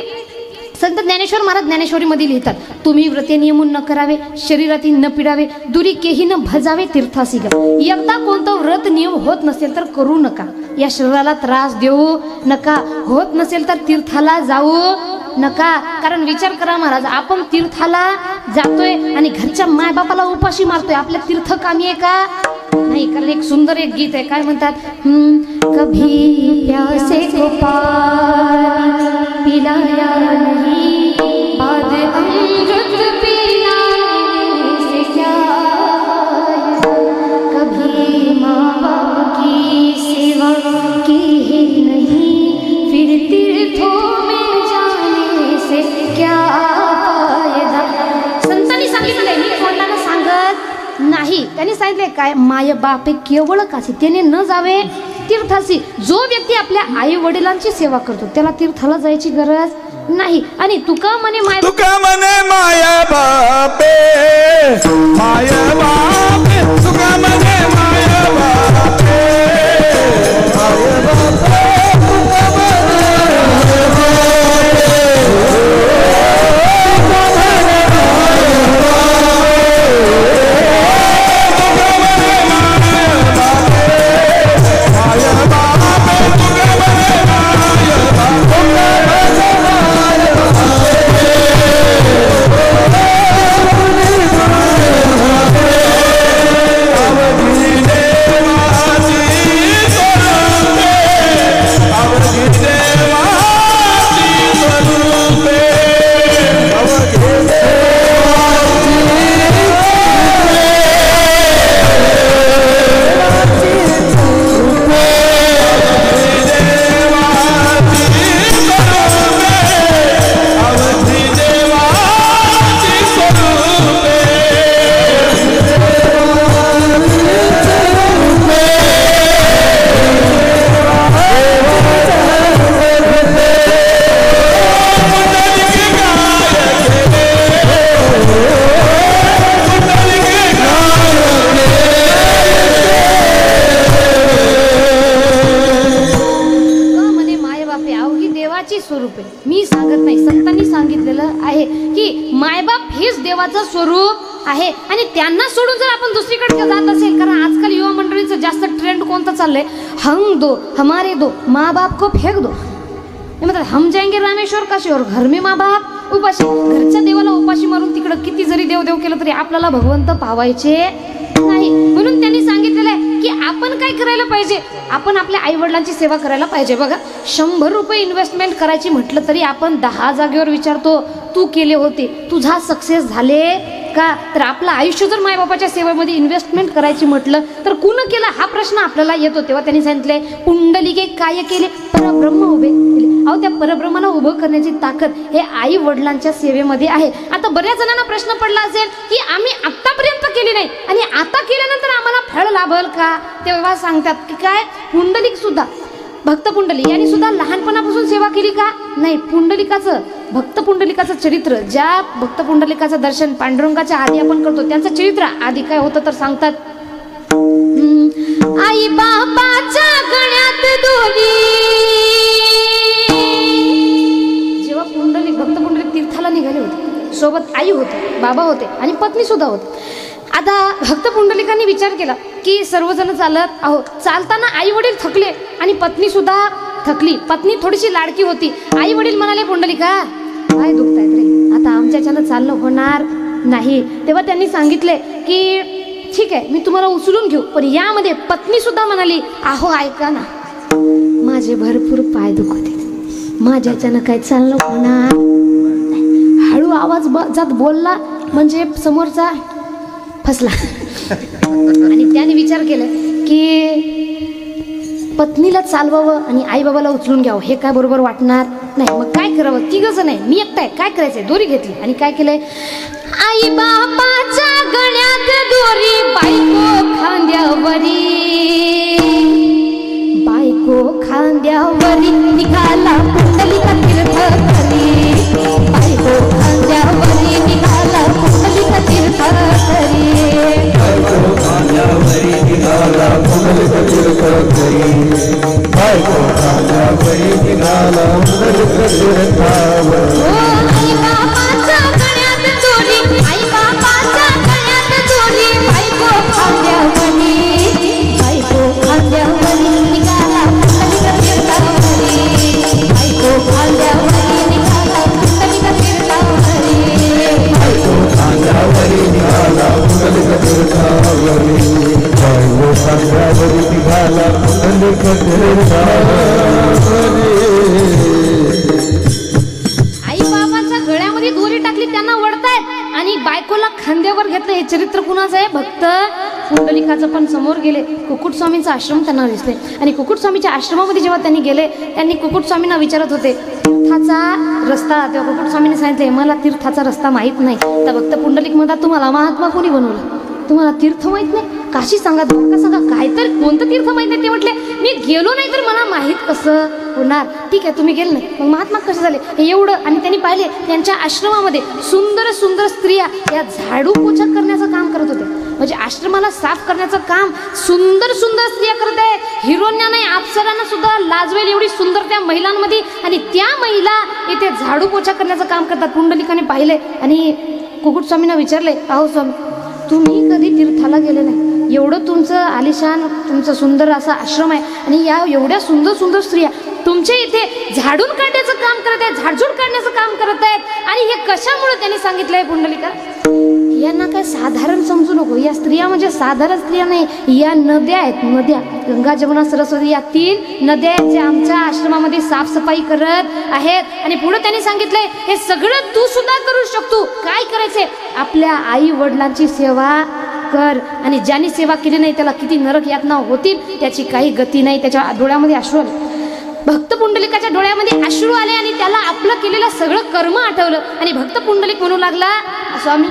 संत ज्ञानेश्वर महाराज ज्ञानेश्वरीमध्ये लिहितात, तुम्ही व्रते नियमून न करावे, शरीरातील न पिडावे, दुरी केही न भजावे, तीर्थासी गा. एकदा कोणतं व्रत नियम होत नसेल तर करू नका, या शरीराला त्रास देऊ नका, होत नसेल तर तीर्थाला जाऊ नका. कारण विचार करा महाराज, आपण तीर्थाला जातोय आणि घरच्या मायबापाला उपाशी मारतोय, आपल्या तीर्थ कामी आहे का? नाही. कारण एक सुंदर एक गीत आहे, काय म्हणतात? कभी प्यासे को पानी पिलाया नहीं, बाद अमृत पिलाने से क्या, कभी माँ बाप की सेवा की ही नहीं, फिर तीर्थों में जाने से क्या फायदा. संतांनी सांगितलंय, मी कोणाला सांगत नाही. त्यांनी सांगितले काय? माय बाप हे केवळ काशी, त्याने न जावे तीर्थासी. जो व्यक्ती आपल्या आई वडिलांची सेवा करतो त्याला तीर्थाला जायची गरज नाही. आणि तुका म्हणे माया बापे, माया बापे, तुका म्हणे माया बापे, माया बापे, तुका स्वरूप आहे. मी सांगत नाही, संतांनी सांगितलेलं आहे की मायबाप हेच देवाचं स्वरूप आहे. आणि त्यांना सोडून जर आपण दुसरीकडे जात असेल, कारण आजकाल युवा मंडळीचं जास्त ट्रेंड कोणतं चाललंय? हम दो हमारे दो माँ बाप को फेक दो. मतलब हम जाएंगे रामेश्वर काशी और घर में माँ बाप उपाशी. घरच्या देवाला उपाशी मारून तिकडं किती जरी देव देव केलं तरी आपल्याला भगवंत पावायचे नाही. म्हणून त्यांनी सांगितलेलं आहे की आपण काय करायला पाहिजे? आपण आपल्या आई वडिलांची सेवा करायला पाहिजे. बघा, 100 रुपये इन्व्हेस्टमेंट करायची म्हटलं तरी आपण 10 जागेवर विचारतो तू केले होते, तुझा सक्सेस झाले का? तर आपलं आयुष्य जर मायबापाच्या सेवेमध्ये इन्व्हेस्टमेंट करायची म्हटलं तर कुण केलं हा प्रश्न आपल्याला येतो. तेव्हा त्यांनी सांगितले पुंडलिके काय केले? परब्रह्म उभे केले. अहो, त्या परब्रह्माला उभं करण्याची ताकद हे आई वडिलांच्या सेवेमध्ये आहे. आता बऱ्याच जणांना प्रश्न पडला असेल की आम्ही आतापर्यंत केली नाही आणि आता केल्यानंतर आम्हाला फळ लाभल का? तेव्हा सांगतात की काय, पुंडलिक सुद्धा, भक्त पुंडलिक यांनी सुद्धा लहानपणापासून सेवा केली का? नाही. पुंडलिकाचं, भक्त पुंडलिकाचं चरित्र, ज्या भक्त पुंडलिकाचं दर्शन पांडुरंगाच्या आधी आपण करतो त्यांचं चरित्र आधी काय होतं तर सांगतात, आई बापाच्या गळ्यात दोन्ही. जेव्हा पुंडलिक, भक्त पुंडलिक तीर्थाला निघाले होते, सोबत आई होते, बाबा होते आणि पत्नी सुद्धा होती. आता भक्त पुंडलिकांनी विचार केला की सर्वजण चालत आहोत, चालताना आई वडील थकले आणि पत्नी सुद्धा थकली. पत्नी थोडीशी लाडकी होती. आई वडील म्हणाले, पुंडलिका काय दुखतायत रे, आता आमच्याच्यानं चालणं होणार नाही. तेव्हा त्यांनी सांगितले की ठीक आहे, मी तुम्हाला उचलून घेऊ. पण यामध्ये पत्नी सुद्धा म्हणाली, अहो ऐका ना, माझे भरपूर पाय दुखते, माझ्याच्यानं काय चालणं होणार जात बोलला म्हणजे समोरचा फसला. आणि त्याने विचार केला की पत्नीला चालवावं आणि आईबाबाला उचलून घ्यावं हे काय बरोबर वाटणार नाही. मग काय करावं, तिघंजण नाही, मी एकटा आहे, काय करायचंय. दोरी घेतली आणि काय केलंय, आई बाबाच्या गळ्यात दोरी, बायको खांद्यावरी, बायको खांद्यावरी, निघाला पुंडलिका तीर्थकरी, बायको खांद्यावरी, निघाला पुंडलिका तीर्थकरी, बायको खांद्यावरी निघाला पुंडलिका तीर्थकरी, बायको खांद्यावरी निघाला पुंडलिका तीर्थकरी. आई बाबाच्या गळ्यात दोरी, आई बाबाच्या गळ्यात दोरी, बायको खांद्यावरी, बायको खांद्यावरी, निघाला पुंडलिका तीर्थकरी, बायको खांद्यावरी, निघाला पुंडलिका तीर्थकरी, बायको खांद्यावरी निघाला पुंडलिका तीर्थकरी, बायको खांद्यावरी निघाला पुंडलिका तीर्थकरी. आई बाबाच्या गळ्यामध्ये दोरी टाकली, त्यांना वडतायत आणि बायकोला खांद्यावर घेतलं. हे चरित्र कुणाचं आहे, भक्त पुंडलिकाचं. पण समोर गेले कुकुट स्वामींचा आश्रम त्यांना दिसले आणि कुकुट स्वामीच्या आश्रमामध्ये जेव्हा त्यांनी गेले, त्यांनी कुकुट स्वामींना विचारत होते तीर्थाचा रस्ता. तेव्हा कुकुट स्वामींनी सांगितले मला तीर्थाचा रस्ता माहीत नाही. तर भक्त पुंडलिक म्हणतात तुम्हाला महात्मा कोणी बनवलं, तुम्हाला तीर्थ माहित नाही, काशी सांगा, द्वारका सांगा, काय तर कोणतं तीर्थ माहित नाही. ते म्हटले मी गेलो नाही तर मला माहीत कसं होणार. ठीक आहे तुम्ही गेले नाही, मग महात्मा कसे झाले हे एवढं. आणि त्यांनी पाहिले त्यांच्या आश्रमामध्ये सुंदर सुंदर स्त्रिया या झाडू पोछा करण्याचं काम करत होते. म्हणजे आश्रमाला साफ करण्याचं काम सुंदर सुंदर स्त्रिया करत आहेत. हिरोंना नाही, अप्सरांना सुद्धा लाजवेल एवढी सुंदर त्या महिलांमध्ये, आणि त्या महिला इथे झाडू पोछा करण्याचं काम करतात. पुंडलिकाने पाहिले आणि कुकुट स्वामींना विचारले अहो स्वामी तुम्ही कधी तीर्थाला गेले नाही, एवढं तुमचं आलिशान तुमचं सुंदर असा आश्रम आहे आणि या एवढ्या सुंदर सुंदर स्त्रिया तुमच्या इथे झाडून काढण्याचं काम करत आहेत, झाडझूड काढण्याचं काम करत आहेत, आणि हे कशामुळे त्यांनी सांगितलंय पुंडलिका, यांना काय साधारण समजू नको. या स्त्रिया म्हणजे साधारण स्त्रिया नाही, या नद्या आहेत, नद्या गंगा जमुना सरस्वती या 3 नद्या आहेत ज्या आमच्या आश्रमामध्ये साफसफाई करत आहेत. आणि पुढे त्यांनी सांगितलंय हे सगळं तू सुद्धा करू शकतो. काय करायचंय, आपल्या आई वडिलांची सेवा कर, आणि ज्यांनी सेवा केली नाही त्याला किती नरक यातना होतील त्याची काही गती नाही. त्याच्या डोळ्यामध्ये अश्रू आले, भक्त पुंडलिकाच्या डोळ्यामध्ये अश्रू आले आणि त्याला आपलं केलेलं सगळं कर्म आठवलं. आणि भक्त पुंडलिक म्हणू लागला स्वामी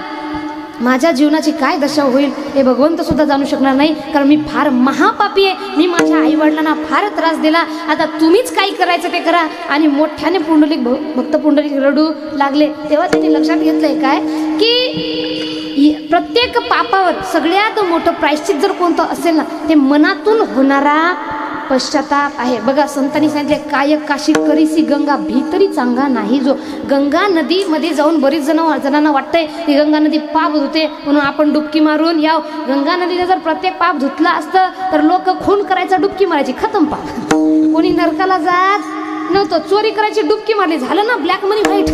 माझ्या जीवनाची काय दशा होईल हे भगवंत सुद्धा जाणू शकणार नाही, कारण मी फार महापापी आहे, मी माझ्या आईवडिलांना फार त्रास दिला, आता तुम्हीच काही करायचं ते करा. आणि मोठ्याने पुंडलिक भक्त पुंडलिक रडू लागले. तेव्हा त्यांनी लक्षात घेतलंय काय की प्रत्येक पापावर सगळ्यात मोठं प्रायश्चित जर कोणतं असेल ना ते मनातून होणारा पश्चाताप आहे. बघा संतांनी सांगितले काय काशी करीसी गंगा भीतरी चांगा नाही जो. गंगा नदीमध्ये जाऊन बरीच जणांना वाटतंय की गंगा नदी पाप धुते म्हणून आपण डुबकी मारून याव. गंगा नदीने जर प्रत्येक पाप धुतला असतं तर लोक खून करायचा डुबकी मारायची, खतम पाप. कोणी नरकाला जात नव्हतं, चोरी करायची डुबकी मारली, झालं ना ब्लॅक मनी व्हाईट,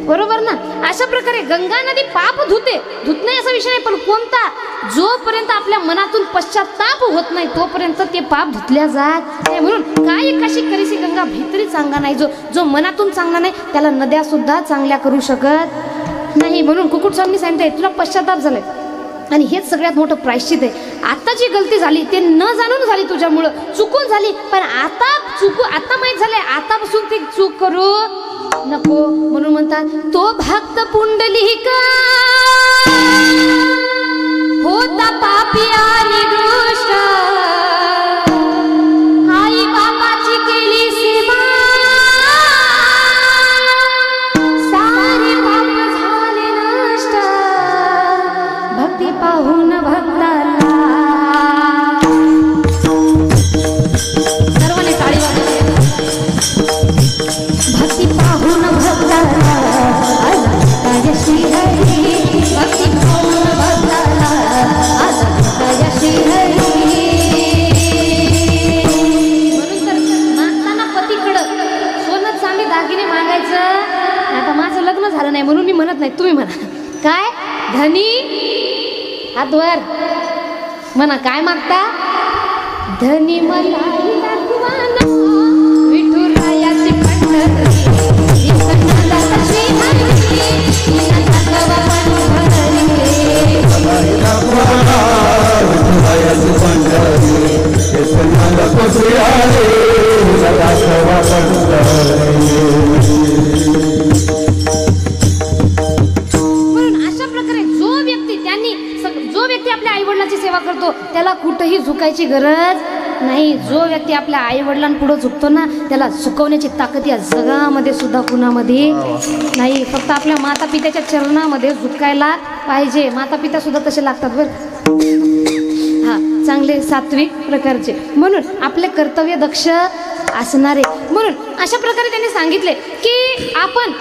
बरोबर ना. अशा प्रकारे गंगा नदी पाप धुते, धुत नाही असा विषय नाही, पण कोणता, जोपर्यंत आपल्या मनातून पश्चाताप होत नाही तोपर्यंत ते पाप धुतल्या जात नाही. म्हणून काय काशी करीसी गंगा भीतरी चांगला नाही जो. जो मनातून चांगला नाही त्याला नद्या सुद्धा चांगल्या करू शकत नाही. म्हणून कुकुट स्वामी सांगताय तुला पश्चाताप झालाय आणि हेच सगळ्यात मोठं प्रायश्चित आहे. आता जी गलती झाली ते न जाणून झाली, तुझ्यामुळं चुकून झाली, पण आता माहीत झालंय, आतापासून ती चूक करू नको. म्हणून म्हणतात तो भक्त पुंडलिका होता पापी आणि दुष्ट, आई बापाची केली सेवा, सारे पाप झाले नष्ट, भक्ती पाहून भक्ताला. सर्वांनी टाळी वाजवा. भक्ती पाहून भक्ताला आज श्री हरी, भक्ती पाहून भक्ताला आज श्री हरी. म्हणून तर मागताना पतीकडं सोनं चांदी दागिने मागायचं. आता माझं लग्न झालं नाही म्हणून मी म्हणत नाही, तुम्ही म्हणा काय धनी हातवर म्हणा काय मागता. धनी मला विठुरायाची पंढरी, श्री हरी राखावा म्हणून अशा प्रकारे जो व्यक्ती आपल्या आई वडिलांची सेवा करतो त्याला कुठेही झुकायची गरज नाही. जो व्यक्ती आपल्या आई वडिलांपुढे झुकतो ना त्याला झुकवण्याची ताकद या जगामध्ये सुद्धा कुणामध्ये नाही. फक्त आपल्या माता पित्याच्या चरणामध्ये झुकायला पाहिजे. माता पिता सुद्धा तसे लागतात बरं, हा, चांगले सात्विक प्रकारचे. म्हणून आपले कर्तव्य दक्ष असणारे. म्हणून अशा प्रकारे त्यांनी सांगितले की आपण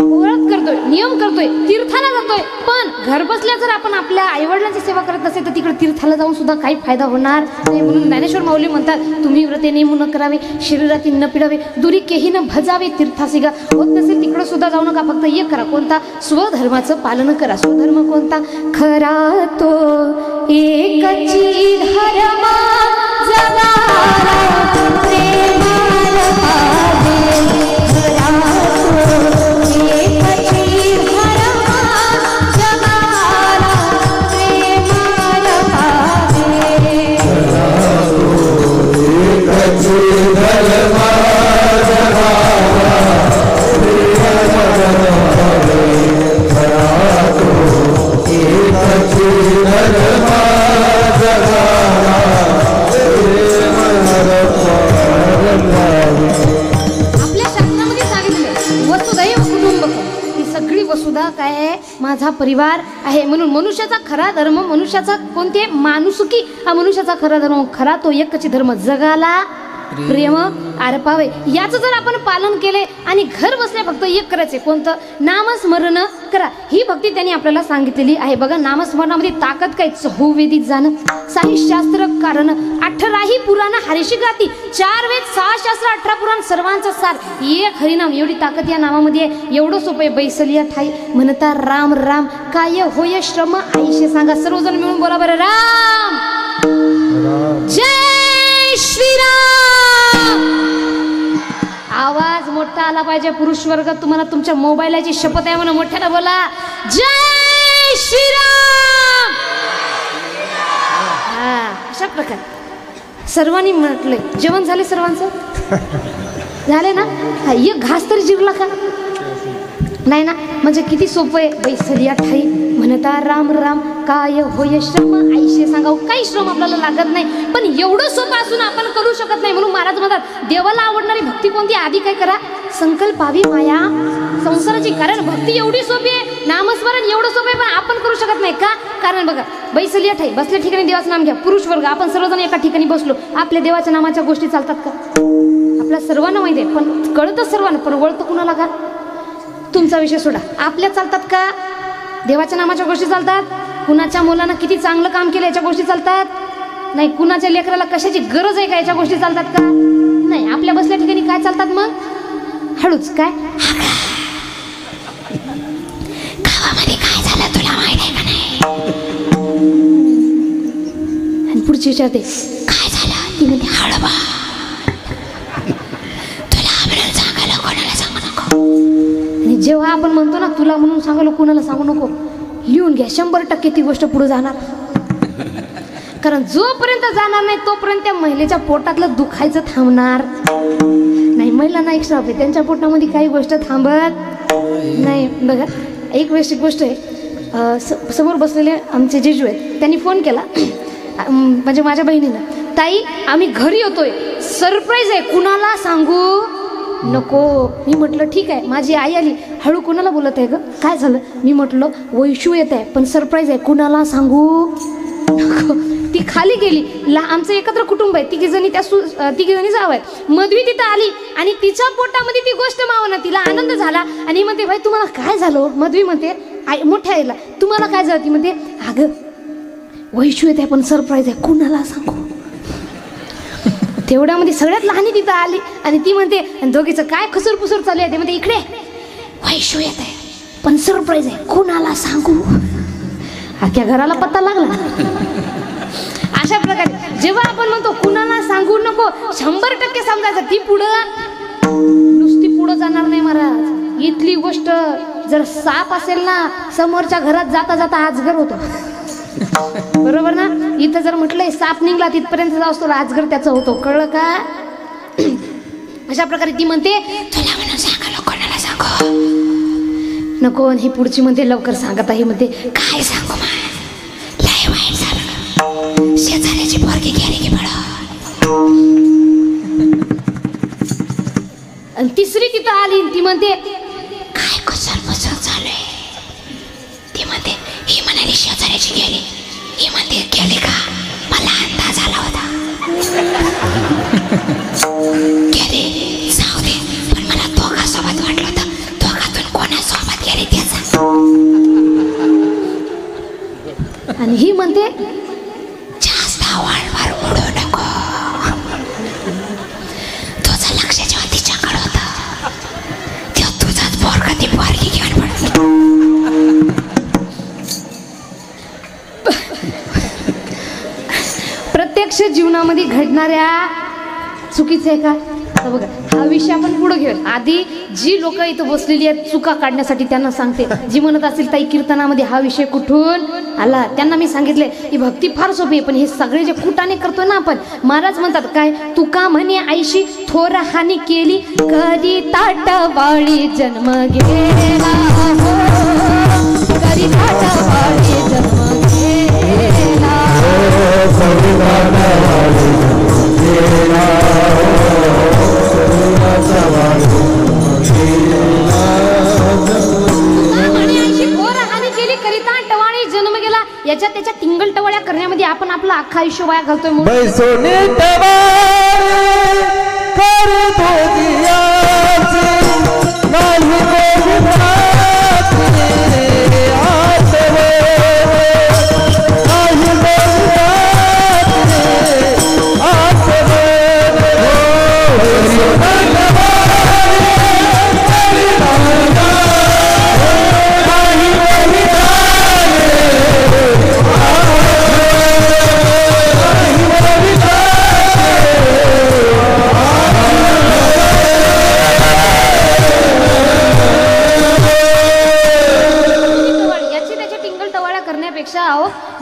ओळख करतोय, नियम करतोय, तीर्थाला जातोय, पण घर बसल्या जर आपण आपल्या आईवडिलांची सेवा करत असेल तर तिकडे तीर्थाला जाऊन सुद्धा काही फायदा होणार नाही. म्हणून ज्ञानेश्वर माऊली म्हणतात, तुम्ही व्रते नेमू न करावे, शरीरातील न पिडावे, दुरी केही न भजावे, तीर्थासिगा. होत नसेल तिकडे सुद्धा जाऊ नका, फक्त एक करा, कोणता? स्वधर्माचं पालन करा. स्वधर्म कोणता? खरा तो एकची धर्म जगाला प्रेमाला पावे. खरा तो एकची धर्म जगाला प्रेमाला पावे. वसुधा काय आहे? माझा परिवार आहे. म्हणून मनुष्याचा खरा धर्म, मनुष्याचा कोणते? माणुसकी हा मनुष्याचा खरा धर्म. खरा तो एकच धर्म, जगाला प्रेम अर्पावे. याचं जर आपण पालन केले आणि घर बसल्या फक्त एक करायचे, कोणतं? नामस्मरण करा. ही भक्ती त्यांनी आपल्याला सांगितलेली आहे. बघा, नामस्मरणामध्ये ताकद काय? चहुवेदीत जाणं, साही शास्त्र कारण, 18ही पुराण हरिशी गाती, 4 वेद, 6 शास्त्र, 18 पुराण, सर्वांचा सार, एक हरिनाम. एवढी ताकद या नामामध्ये आहे. एवढं सोपं आहे. बैसलिया ठाई म्हणता राम राम, काय होय श्रम आईशे सांगा. सर्वजण मिळून बोला बरं, राम जय श्रीराम. आवाज मोठा आला पाहिजे. पुरुष वर्ग, तुम्हाला तुमच्या मोबाईलची शपथ आहे म्हणून मोठ्यानं बोला, जय श्रीराम. हा, अशा प्रकारे सर्वांनी म्हटलंय. जेवण झाले सर्वांचं? झाले ना? हा, एक घास तरी जिरला का? नाही ना? म्हणजे किती सोपं आहे. बैसलिया ठाई म्हणता राम राम, काय होय श्रम आईशे सांगा. काही श्रम आपल्याला लागत नाही, पण एवढं सोपं असून आपण करू शकत नाही. म्हणून महाराज म्हणतात, देवाला आवडणारी भक्ती कोणती? आधी काय करा? संकल्पावी माया संसाराची. कारण भक्ती एवढी सोपी आहे, नामस्मरण एवढं सोपं आहे, पण आपण करू शकत नाही. का? कारण बघा, बैसलिया ठाई, बसल्या ठिकाणी देवाचं नाम घ्या. पुरुष वर्ग, आपण सर्वजण एका ठिकाणी बसलो, आपल्या देवाच्या नामाच्या गोष्टी चालतात का? आपल्या सर्वांना माहिती आहे, पण कळतं सर्वांना, पण वळतं कुणाला का? तुमचा विषय सोडा. आपल्या चालतात का? देवाच्या नामाच्या गोष्टी चालतात? कुणाच्या मुलांना किती चांगलं काम केलं याच्या गोष्टी चालतात? नाही. कुणाच्या लेकराला कशाची गरज आहे का याच्या गोष्टी चालतात का? नाही. आपल्या बसल्या ठिकाणी काय चालतात मग? हळूच काय? गावामध्ये काय झालं तुला माहिती आहे का नाही? आणि पुढची विचारते, काय झालं? ती म्हणते, हळवा. तुला म्हणून सांगायला कोणाला सांगू नको. आणि जेव्हा आपण म्हणतो ना तुला म्हणून सांगायला कोणाला सांगू नको, लिहून घ्या. 100% ती गोष्ट पुढे जाणार. कारण जोपर्यंत जाणार नाही तोपर्यंत त्या महिलेच्या पोटातलं दुखायचं थांबणार नाही. महिलांना एक श्राप आहे, त्यांच्या पोटामध्ये काही गोष्ट थांबत नाही. बघा, एक गोष्ट आहे. समोर बसलेले आमचे जेजू आहेत, त्यांनी फोन केला म्हणजे माझ्या बहिणीनं, ताई आम्ही घरी येतोय, सरप्राईज आहे, कुणाला सांगू नको. मी म्हटलं ठीक आहे. माझी आई आली, हळू कोणाला बोलत आहे ग? काय झालं? मी म्हटलं वैशू येत आहे, पण सरप्राईज आहे, कुणाला सांगू नको. ती खाली गेली. आमचं एकत्र कुटुंब आहे, तिघी जाव आहेत. मधवी तिथं आली आणि तिच्या पोटामध्ये ती गोष्ट मावना. तिला आनंद झाला आणि म्हणते, भाई तुम्हाला काय झालं? मधवी म्हणते, आई मोठ्या आईला, तुम्हाला काय झालं? ती म्हणते, अगं वैशू येत आहे, पण सरप्राईज आहे, कुणाला सांगू. तेवढ्यामध्ये सगळ्यात लहानी तिथं आली आणि ती म्हणते, दोघीचं काय खुसूरपुसूर चालू आहे? ते म्हणते, इकडे वैशू येत आहे, पण सरप्राईज आहे, कुणाला सांगू. अख्ख्या घराला पत्ता लागला. अशा प्रकारे जेव्हा आपण म्हणतो कुणाला सांगू नको, 100% समजायचं. ती नुसती पुढं जाणार नाही महाराज. इथली गोष्ट जर साप असेल ना, समोरच्या घरात जाता जाता आजगर होतो. बरोबर ना? इथं जर म्हटलंय साप निघला तिथपर्यंत जाऊ असतो, आजगर त्याचं होतो. कळलं का? अशा प्रकारे ती म्हणते तुला म्हणून सांगा कोणाला सांगू नको. ही पुढची म्हणते लवकर सांगत आहे. म्हणते काय सांगू माय लय वाईट झालं शेजाऱ्याची पोरगी गेली की बळा. आणि तिसरी तिथं आली ती म्हणते काय कसर मसर झालंय. ती म्हणते ही म्हणाली शेजाऱ्याची गेली. ही म्हणते गेली का मला अंदाज आला होता. गेली जाऊ दे पण मला दोघांसोबत वाटलं होतं. दोघातून कोणासोबत गेली त्याचा. आणि ही म्हणते जास्त वाळवार उडू नको. तुझं लक्ष जेव्हा तिच्याकडे होतं तेव्हा तुझाच पोरगा ती पोरगी घेऊन पडतो. प्रत्यक्ष जीवनामध्ये घडणाऱ्या चुकीचं आहे का. आता बघा हा विषय आपण पुढे घेऊ. आधी जी लोक इथं बसलेली आहेत चुका काढण्यासाठी त्यांना सांगते. जी म्हणत असेल ताई कीर्तनामध्ये हा विषय कुठून आला त्यांना मी सांगितले की भक्ती फार सोपी आहे पण हे सगळे जे कुटाने करतोय ना आपण. महाराज म्हणतात काय तुका म्हणे आईशी थोर हानी केली कधी ताटवाळी जन्म गेला हो. कधी ताटवाळी जन्म गेला. याच्या त्याच्या टिंगल टवाळ्या करण्यामध्ये आपण आपलं अख्खा आयुष्य वाया घालतोय.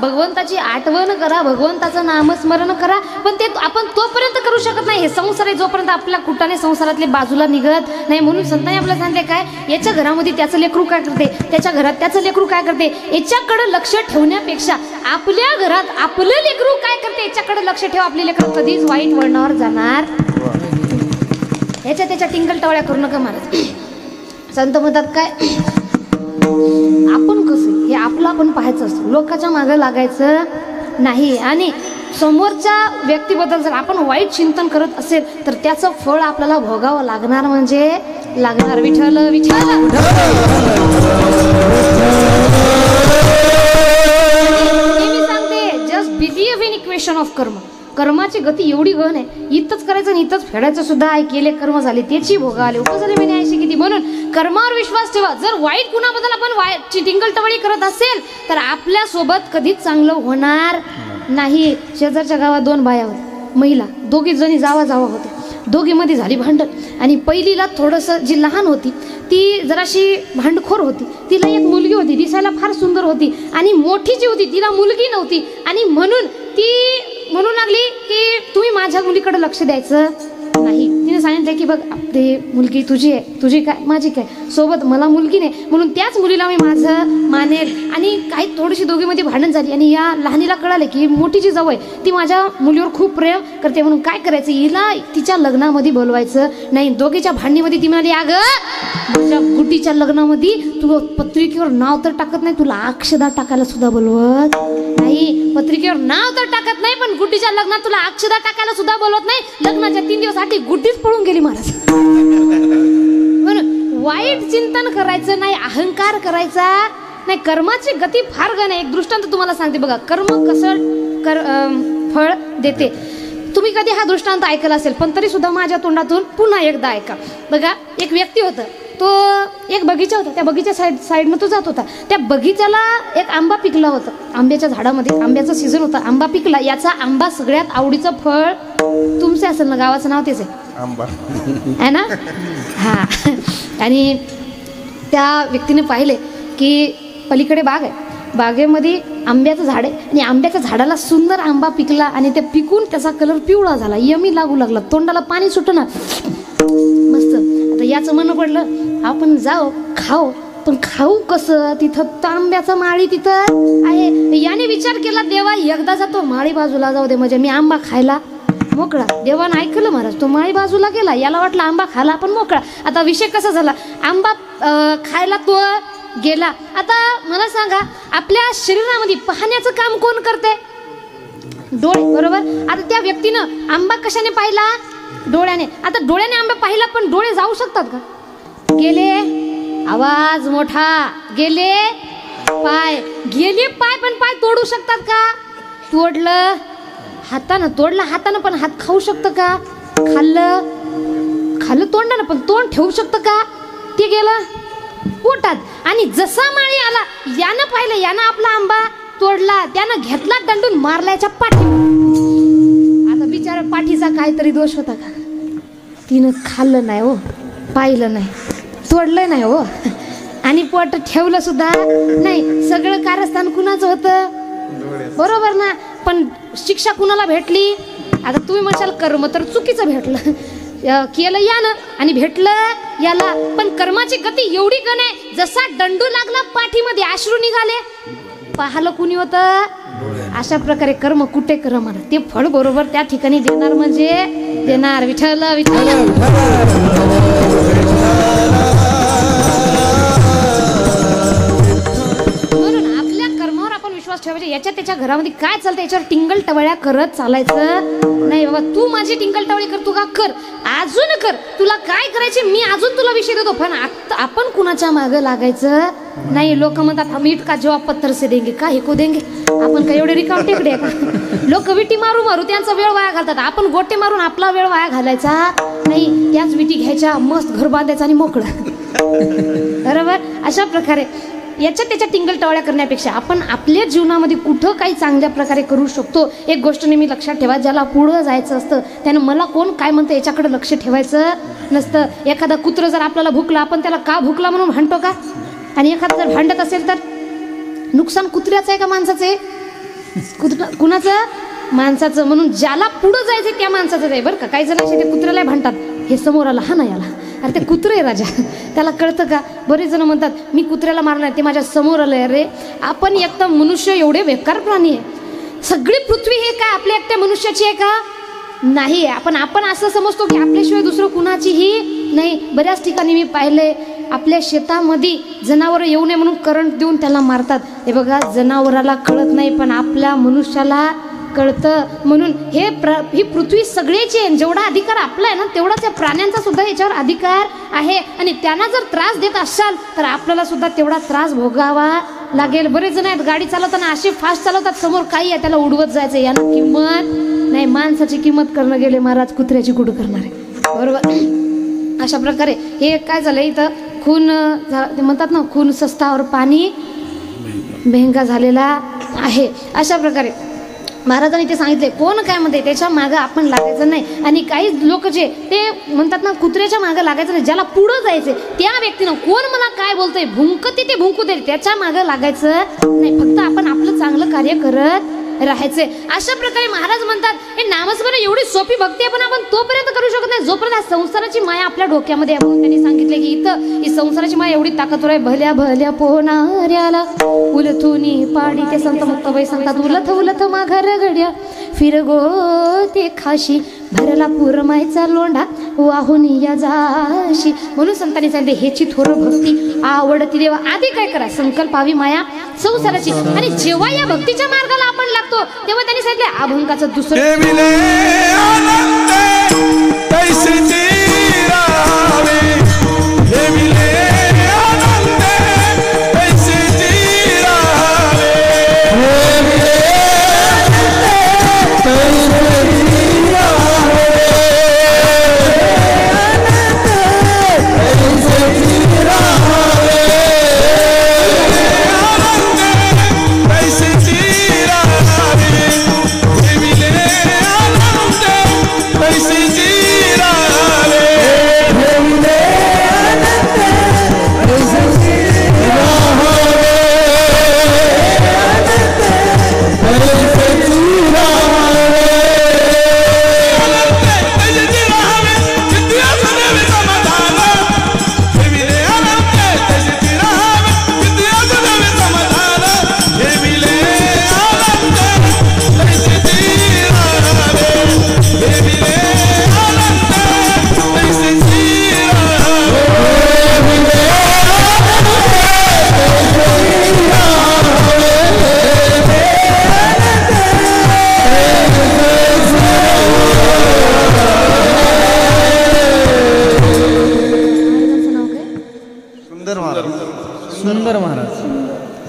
भगवंताची आठवण करा भगवंताचं नामस्मरण करा. पण ते आपण तोपर्यंत करू शकत नाही. हे संसार आहे जोपर्यंत आपल्या कुटाने संसारातले बाजूला निघत नाही. म्हणून संतांनी आपल्याला सांगितले काय याच्या घरामध्ये त्याचं लेकरू काय करते त्याच्या घरात त्याचं लेकरू काय करते याच्याकडे लक्ष ठेवण्यापेक्षा आपल्या घरात आपलं लेकरू काय करते याच्याकडे लक्ष ठेव. आपले लेकरू कधीच वाईट वळणावर जाणार. याच्या त्याच्या टिंगल टवळ्या करू नका महाराज. संत म्हणतात काय आपण कसं हे आपलं आपण पाहायचं असतं. लोकांच्या मागे लागायचं नाही. आणि समोरच्या व्यक्तीबद्दल जर आपण वाईट चिंतन करत असेल तर त्याचं फळ आपल्याला भोगावं लागणार म्हणजे लागणार. विठ्ठल विठ्ठल. मी सांगते just believe in equation of कर्म. कर्माची गती एवढी गहन आहे. इथंच करायचं आणि इथंच फेडायचं सुद्धा आहे. केले कर्म झाले त्याची भोग आले उपज झाले मी ऐशी किती. म्हणून कर्मावर विश्वास ठेवा. जर वाईट गुणाबद्दल आपण वाईट टिंगलटवाळी करत असेल तर आपल्या सोबत कधीच चांगलं होणार नाही. शेजारच्या गावात 2 बाया होत्या महिला. दोघी जणी जावा होत्या. दोघीमध्ये झाली भांडण. आणि पहिलीला थोडंसं जी लहान होती ती जराशी भांडखोर होती. तिला एक मुलगी होती दिसायला फार सुंदर होती. आणि मोठी जी होती तिला मुलगी नव्हती. आणि म्हणून ती म्हणू लागली की तुम्ही माझ्या मुलीकडे लक्ष द्यायचं नाही. तिने सांगितलं की बघ ते मुलगी तुझी आहे तुझी काय माझी काय सोबत मला मुलगी नाही म्हणून त्याच मुलीला मी माझं मानेल. आणि काही थोडीशी दोघीमध्ये भांडण झाली. आणि या लहानीला कळालं की मोठी जी जाऊ आहे ती माझ्या मुलीवर खूप प्रेम करते. म्हणून काय करायचं हिला तिच्या लग्नामध्ये बोलवायचं नाही. दोघीच्या भांडणीमध्ये ती म्हणाली अगं माझ्या गुड्डीच्या लग्नामध्ये तू पत्रिकेवर नाव तर टाकत नाही तुला अक्षदा टाकायला सुद्धा बोलवत नाही. पत्रिकेवर नाव तर टाकत नाही पण गुड्डीच्या लग्नात तुला अक्षदा टाकायला सुद्धा बोलवत नाही. लग्नाच्या 3 दिवस आधी गुड्डीच पळून गेली महाराज. म्हणून वाईट चिंतन करायचं नाही. अहंकार करायचा नाही. कर्माची गती फार गण आहे. एक दृष्टांत तुम्हाला सांगते बघा. कर्म कसं फळ देते. तुम्ही कधी हा दृष्टांत ऐकला असेल पण तरी सुद्धा माझ्या तोंडातून पुन्हा एकदा ऐका. बघा एक व्यक्ती होता. तो एक बगीचा होता. त्या बगीच्या साईडनं तो जात होता. त्या बगीच्याला एक आंबा पिकला होता. आंब्याच्या झाडामध्ये आंब्याचा सीझन होता. आंबा पिकला. याचा आंबा सगळ्यात आवडीचं फळ तुमचं असेल ना. गावाचं नाव तेच आहे आंबा आहे ना. हा. आणि त्या व्यक्तीने पाहिले की पलीकडे बाग आहे. बागेमध्ये आंब्याचं झाड आहे. आणि आंब्याच्या झाडाला सुंदर आंबा पिकला. आणि ते पिकून त्याचा कलर पिवळा झाला. यमी लागू लागला. तोंडाला पाणी सुटणार. याचं मन पडलं आपण जाऊ खाऊ, पण खाऊ कसं, तिथं तांब्याचा माळी तिथं आहे. याने विचार केला देवा एकदा जातो माळी बाजूला जाऊ दे, म्हणजे मी आंबा खायला मोकळा. देवानं ऐकलं महाराज, तो माळी बाजूला गेला. याला वाटलं आंबा खाला आपण मोकळा. आता विषय कसा झाला, आंबा खायला तो गेला. आता मला सांगा आपल्या शरीरामध्ये पाहण्याचं काम कोण करते, डोळे, बरोबर. आता त्या व्यक्तीनं आंबा कशाने पाहिला, डोळ्याने. आता डोळ्याने आंबा पाहिला, पण डोळे जाऊ शकतात का, गेले, आवाज मोठा, गेले पाय, गेले पाय, पण पाय तोडू शकतात का, तोडलं हातानं, तोडलं हातानं, पण हात खाऊ शकतं का, खाल्लं खाल्लं तोंडानं, पण तोंड ठेवू शकतं का, ते गेलं पोटात. आणि जसा माळी आला यानं पाहिलं, यानं आपला आंबा तोडला, त्यानं घेतला दंडून मारल्याच्या पाठी. आता बिचारा पाठीचा काहीतरी दोष होता का, तिनं खाल्लं नाही हो, पाहिलं नाही, तोडलं नाही हो, आणि पोट ठेवलं सुद्धा नाही. सगळं कारस्थान कुणाचं होतं, बरोबर ना. पण शिक्षा कुणाला भेटली, आता तुम्ही म्हणशाल कर्म तर चुकीचं भेटलं, केलं यानं आणि भेटलं याला. पण कर्माची गती एवढी गण आहे, जसा दंडू लागला पाठीमध्ये अश्रू निघाले, पाहलं कुणी होतं. अशा प्रकारे कर्म कुठे कर्म, ते फळ बरोबर त्या ठिकाणी देणार म्हणजे देणार. विठ्ठल विठ्ठल. म्हणून आपल्या कर्मावर आपण विश्वास ठेवायचा. याच्या त्याच्या घरामध्ये काय चालतं याच्यावर टिंगल टवळ्या करत चालायचं नाही. बाबा तू माझी टिंगल टवळी कर, तू का कर, अजून कर, तुला काय करायचे मी अजून तुला विषय देतो, पण आपण कुणाच्या मागं लागायचं नाही. लोक म्हणतात हम ईट का जवाब पत्थर से देंगे, का हे को देंगे, आपण काय एवढे रिकाम टेकडे आहे का. लोक विटी मारू मारू त्यांचा वेळ वाया घालतात, आपण गोटे मारून आपला वेळ वाया घालायचा नाही. त्याच विटी घ्यायच्या, मस्त घर बांधायचं आणि मोकळं, बरोबर. अशा प्रकारे याच्यात त्याच्या टिंगल टवळ्या करण्यापेक्षा आपण आपल्या जीवनामध्ये कुठं काही चांगल्या प्रकारे करू शकतो. एक गोष्ट नेहमी लक्षात ठेवा, ज्याला पुढं जायचं असतं त्यानं मला कोण काय म्हणतं याच्याकडे लक्ष ठेवायचं नसतं. एखादा कुत्रं जर आपल्याला भुकला, आपण त्याला का भुकला म्हणून भांडतो का, आणि एखादं जर भांडत असेल तर नुकसान कुत्र्याचं आहे का माणसाचं आहे, कुणाचं, माणसाचं. म्हणून ज्याला पुढं जायचं त्या माणसाचं आहे, बरं का. काही जण असे ते कुत्र्याला भांडतात, हे समोर आला हा नाही आला, अरे ते कुत्रे आहे राजा, त्याला कळतं का. बरेच जण म्हणतात मी कुत्र्याला मारणार, ते माझ्या समोर आलंय. अरे आपण एकटा मनुष्य एवढे बेकार प्राणी आहे, सगळी पृथ्वी हे काय आपल्या एकट्या मनुष्याची आहे का, नाही. आपण असं समजतो की आपल्याशिवाय दुसरं कुणाचीही नाही. बऱ्याच ठिकाणी मी पाहिलंय आपल्या शेतामध्ये जनावर येऊ नये म्हणून करंट देऊन त्याला मारतात. हे बघा, जनावराला कळत नाही पण आपल्या मनुष्याला कळतं. म्हणून ही पृथ्वी सगळ्याची आहे, जेवढा अधिकार आपला आहे ना तेवढाच या प्राण्यांचा सुद्धा याच्यावर अधिकार आहे. आणि त्यांना जर त्रास देत असाल तर आपल्याला सुद्धा तेवढा त्रास भोगावा लागेल. बरेच जण आहेत गाडी चालवताना असे फास्ट चालवतात, समोर काही आहे त्याला उडवत जायचं, यांना किंमत नाही. माणसाची किंमत करणं गेले महाराज, कुत्र्याची कुठं करणार आहे, बरोबर. अशा प्रकारे हे काय झालं इथं, खून ते म्हणतात ना, खून सस्तावर पाणी महंगा झालेला आहे. अशा प्रकारे महाराजांनी ते सांगितले, कोण काय म्हणते त्याच्या मागं आपण लागायचं नाही. आणि काही लोक जे ते म्हणतात ना कुत्र्याच्या मागं लागायचं नाही, ज्याला पुढं जायचं त्या व्यक्तीनं कोण मला काय बोलतंय भुंकते ते भुंकू दे, त्याच्या मागं लागायचं नाही. फक्त आपण आपलं चांगलं कार्य करत राहायचे. अशा प्रकारे महाराज म्हणतात हे नामस्मरण एवढी सोपी भक्ती आहे, पण आपण तोपर्यंत करू शकत नाही जोपर्यंत संसाराची माया आपल्या डोक्यामध्ये आहे. म्हणून त्यांनी सांगितले की इथं ही संसाराची माया एवढी ताकदवर आहे, भल्या भल्या पोहणाऱ्याला उलथुनी पाडी, ते संत मुक्ताबाई सांगतात, उलथ उलथ माघार घड्या फिरगो ते खाशी, भरला पुरमायचा लोंढा वाहून या जाशी. म्हणून संतांनी सांगितले हेची थोर भक्ती आवडती देवा, आधी काय करा, संकल्पावी माया संसाराची. आणि जेव्हा या भक्तीच्या मार्गाला आपण लागतो तेव्हा त्यांनी सांगितले अभंगाचं दुसरं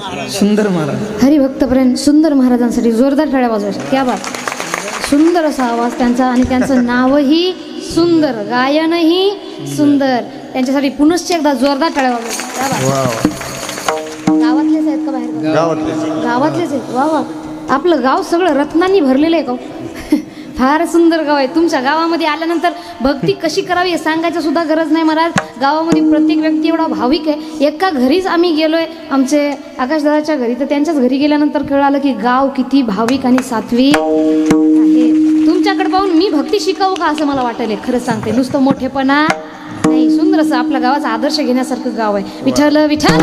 सुंदर महाराज. हरिभक्तप्रेम सुंदर महाराजांसाठी जोरदार टाळ्या वाजवायच्या. क्या बात. सुंदर असा आवाज त्यांचा आणि त्यांचं नावही सुंदर, गायनही सुंदर. त्यांच्यासाठी पुनश्च एकदा जोरदार टाळ्या वाजवायच्या. क्या बात. गावातलेच आहेत का बाहेर? गावातलेच आहेत. वा वा. आपलं गाव सगळं रत्नांनी भरलेलं आहे का? फार सुंदर गाव आहे. तुमच्या गावामध्ये आल्यानंतर भक्ती कशी करावी हे सांगायचं सुद्धा गरज नाही महाराज. गावामध्ये प्रत्येक व्यक्ती एवढा भाविक आहे. एका घरीच आम्ही गेलोय आमचे आकाशदादाच्या घरी, तर त्यांच्याच घरी गेल्यानंतर कळालं की गाव किती भाविक आणि सात्विक आहे. तुमच्याकडे पाहून मी भक्ती शिकावं का असं मला वाटेल. खरं सांगते, नुसतं मोठेपणा नाही, सुंदर असं आपल्या गावाचा आदर्श घेण्यासारखं गाव आहे. विठ्ठल विठ्ठल.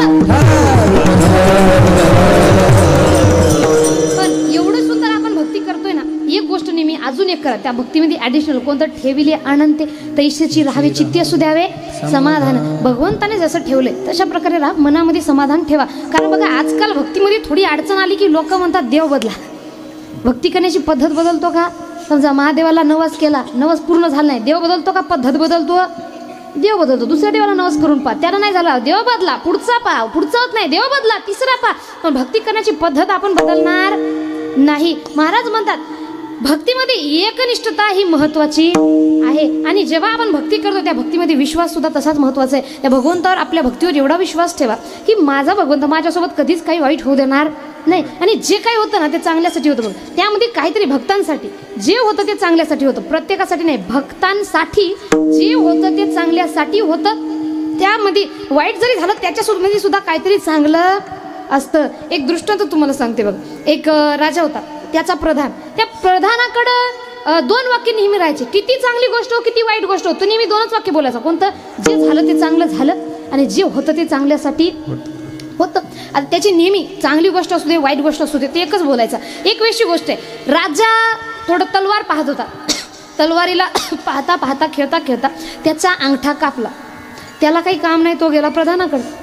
पण एवढं सुंदर आपण भक्ती करतोय ना, एक गोष्ट नेहमी अजून एक करा. त्या भक्तीमध्ये ॲडिशनल कोणतं ठेविले अनंते तैसेची राहावे चित्ती असू द्यावे समाधान. भगवंताने जसं ठेवलंय तशा प्रकारे राहा, मनामध्ये समाधान ठेवा. कारण बघा आजकाल भक्तीमध्ये थोडी अडचण आली की लोक म्हणतात देव बदला. भक्ती करण्याची पद्धत बदलतो का? समजा महादेवाला नवस केला, नवस पूर्ण झाला नाही, देव बदलतो का? पद्धत बदलतो, देव बदलतो. दुसऱ्या देवाला नवस करून पहा, त्याला नाही झाला, देव बदला. पुढचा पहा, पुढचा होत नाही, देव बदला. तिसरा पहा. पण भक्ती करण्याची पद्धत आपण बदलणार नाही. महाराज म्हणतात भक्तीमध्ये एकनिष्ठता ही महत्वाची आहे. आणि जेव्हा आपण भक्ती करतो त्या भक्तीमध्ये विश्वास सुद्धा तसाच महत्वाचा आहे. त्या भगवंतावर, आपल्या भक्तीवर एवढा विश्वास ठेवा की माझा भगवंत माझ्यासोबत कधीच काही वाईट होऊ देणार नाही. आणि जे काही होतं ना ते चांगल्यासाठी होतं. बघ त्यामध्ये काहीतरी भक्तांसाठी जे होतं ते चांगल्यासाठी होतं, प्रत्येकासाठी नाही. भक्तांसाठी जे होतं ते चांगल्यासाठी होतं. त्यामध्ये वाईट जरी झालं त्याच्यासोबत सुद्धा काहीतरी चांगलं असतं. एक दृष्टांत तुम्हाला सांगते बघ. एक राजा होता, त्याचा प्रधान. त्या प्रधानाकडं दोन वाक्य नेहमी राहायचे. किती चांगली गोष्ट हो किती वाईट गोष्ट हो, तो नेहमी दोनच वाक्य बोलायचं. कोणतं? जे झालं ते चांगलं झालं आणि जे होतं ते चांगल्यासाठी होतं. आता त्याची नेहमी चांगली गोष्ट असू दे वाईट गोष्ट असू दे ते एकच बोलायचं. एक वेळची गोष्ट आहे, राजा थोडं तलवार पाहत होता. तलवारीला पाहता पाहता खेळता खेळता त्याचा अंगठा कापला. त्याला काही काम नाही, तो गेला प्रधानाकडे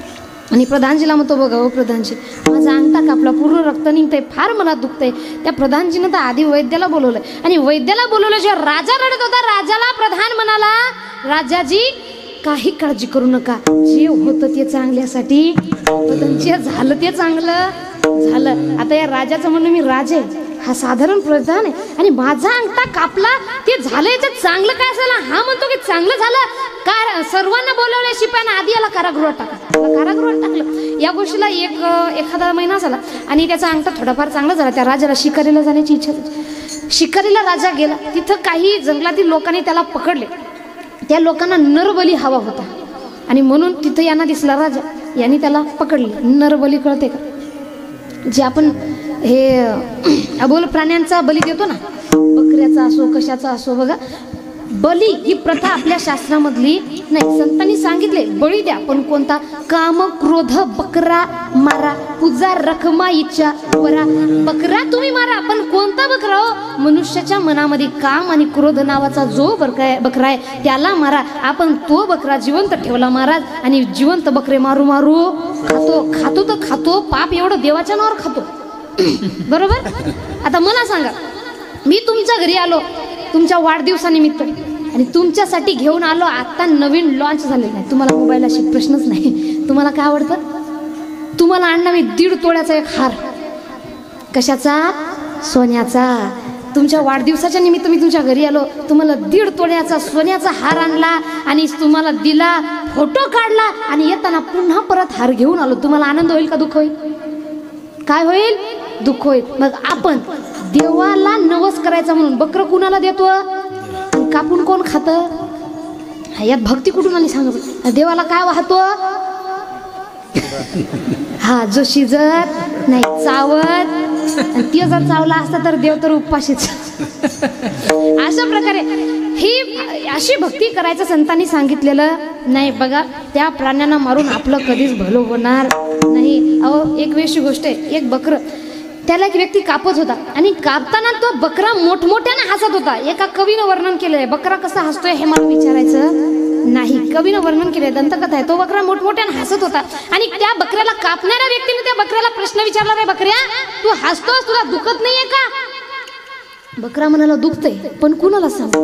आणि प्रधानजीला म्हणतो बघा हो प्रधानजी, माझा अंगठा कापला, पूर्ण रक्त निघतंय, फार मनात दुखतंय. त्या प्रधानजीनं तर आधी वैद्याला बोलवलंय आणि वैद्याला बोलवलं. जेव्हा राजा रडत होता राजाला प्रधान म्हणाला, राजाजी काही काळजी करू नका, जे होतं ते चांगल्यासाठी होतं, जे झालं ते चांगलं झालं. आता या राजाचं म्हणणं मी राजे, हा साधारण प्रधान आहे आणि माझा अंगठा कापला, ते झालंय तर चांगलं काय असेल. हा म्हणतो की चांगलं झालं. सर्वांना बोलवल्या शिपायांना आधी याला कारागृहात टाकलं. कारागृहात टाकलं. या गोष्टीला एखादा महिना झाला आणि त्याचा अंगठा थोडाफार चांगला झाला. त्या राजाला शिकारीला जाण्याची इच्छा झाली. शिकारीला राजा गेला. तिथं काही जंगलातील लोकांनी त्याला पकडले. त्या लोकांना नरबली हवा होता आणि म्हणून तिथं यांना दिसला राजा, यांनी त्याला पकडले. नरबली कळते का? जे आपण हे अबोल प्राण्यांचा बली देतो ना, बकऱ्याचा असो कशाचा असो, बघा बली ही प्रथा आपल्या शास्त्रामधली नाही. संतांनी सांगितले बळी द्या, पण कोणता? काम क्रोध बकरा मारा, पूजा रखमा इच्छा वरा. बकरा तुम्ही मारा, पण कोणता बकरा हो? मनुष्याच्या मनामध्ये काम आणि क्रोध नावाचा जो बकरा आहे त्याला मारा. आपण तो बकरा जिवंत ठेवला महाराज आणि जिवंत बकरे मारू मारू खातो तर खातो, पाप एवढं देवाच्या नावावर खातो. बरोबर? आता मला सांगा, मी तुमच्या घरी आलो तुमच्या वाढदिवसानिमित्त आणि तुमच्यासाठी घेऊन आलो आता नवीन लॉन्च झालेलं आहे. तुम्हाला मोबाईलशी प्रश्नच नाही. तुम्हाला काय आवडतं? तुम्हाला आणला मी 1.5 तोळ्याचा एक हार. कशाचा? सोन्याचा. तुमच्या वाढदिवसाच्या निमित्त मी तुमच्या घरी आलो, तुम्हाला 1.5 तोळ्याचा सोन्याचा हार आणला आणि तुम्हाला दिला, फोटो काढला आणि येताना पुन्हा परत हार घेऊन आलो. तुम्हाला आनंद होईल का दुःख होईल? काय होईल? दुःख होईल. मग आपण देवाला नवस करायचा म्हणून बकरं कुणाला देतो? कापून कोण खातं? यात भक्ती कुठून आली सांगा? देवाला काय वाहतो? हा जो शिजत नाही चावत, ते जर चावला असता तर देव तर उपाशीच. अशा प्रकारे ही अशी भक्ती करायचं संतांनी सांगितलेलं नाही. बघा त्या प्राण्यांना मारून आपलं कधीच भलं होणार नाही. अहो एक वेळची गोष्ट आहे, एक बकरं त्याला एक व्यक्ती कापत होता आणि कापताना तो बकरा मोठमोठ्याने हसत होता. एका कवीनं वर्णन केलंय. बकरा कसा हसतोय हे मला विचारायचं नाही, कवीनं वर्णन केलंय, दंतकथा आहे. तो बकरा मोठमोठ्याने हसत होता आणि त्या बकऱ्याला कापणाऱ्या व्यक्तीने त्या बकऱ्याला प्रश्न विचारला, रे बकऱ्या तू हसतोस, तुला दुखत नाहीये का? बकरा म्हणाला दुखतंय, पण कुणाला सांग?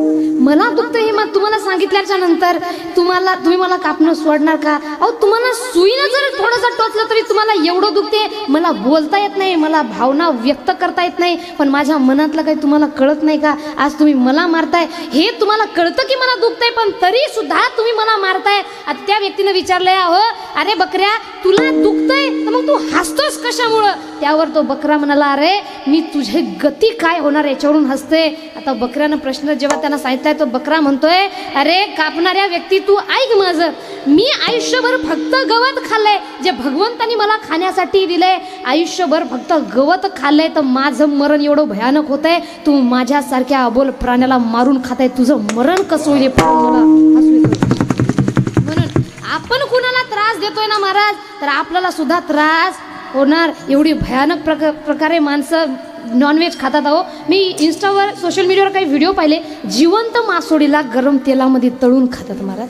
मला दुखतंय हे मग तुम्हाला सांगितल्याच्या नंतर तुम्ही मला कापणं सोडणार का? अहो तुम्हाला सुईनं जर थोडंसं टोचलं तरी तुम्हाला एवढं दुखते. मला बोलता येत नाही, मला भावना व्यक्त करता येत नाही, पण माझ्या मनातलं काही तुम्हाला कळत नाही का? आज तुम्ही मला मारताय, हे तुम्हाला कळतं की मला दुखतंय, पण तरी सुद्धा तुम्ही मला मारताय. आता त्या व्यक्तीनं विचारलंय, अहो अरे बकऱ्या तुला दुखतंय तर मग तू हसतोस कशामुळं? त्यावर तो बकरा म्हणाला, अरे मी तुझी गती काय होणार याच्यावरून हसते. आता बकऱ्यानं प्रश्न जेव्हा त्यांना सांगितलाय, तो बकरा म्हणतोय, अरे कापणाऱ्या व्यक्ती तू ऐक माझं, मी आयुष्यभर फक्त गवत खाल्लंय, जे भगवंतानी मला खाण्यासाठी दिलंय. आयुष्यभर फक्त गवत खाल्लंय तर माझं मरण एवढं भयानक होतंय. तू माझ्यासारख्या अबोल प्राण्याला मारून खाताय, तुझं मरण कसं होईल? म्हणून आपण कुणाला त्रास देतोय ना महाराज, तर आपल्याला सुद्धा त्रास होणार. एवढी भयानक प्रकारे माणसं नॉनव्हेज खातात. अहो मी इंस्टावर सोशल मीडियावर काही व्हिडिओ पाहिले, जिवंत मासोळीला गरम तेलामध्ये तळून खातात महाराज.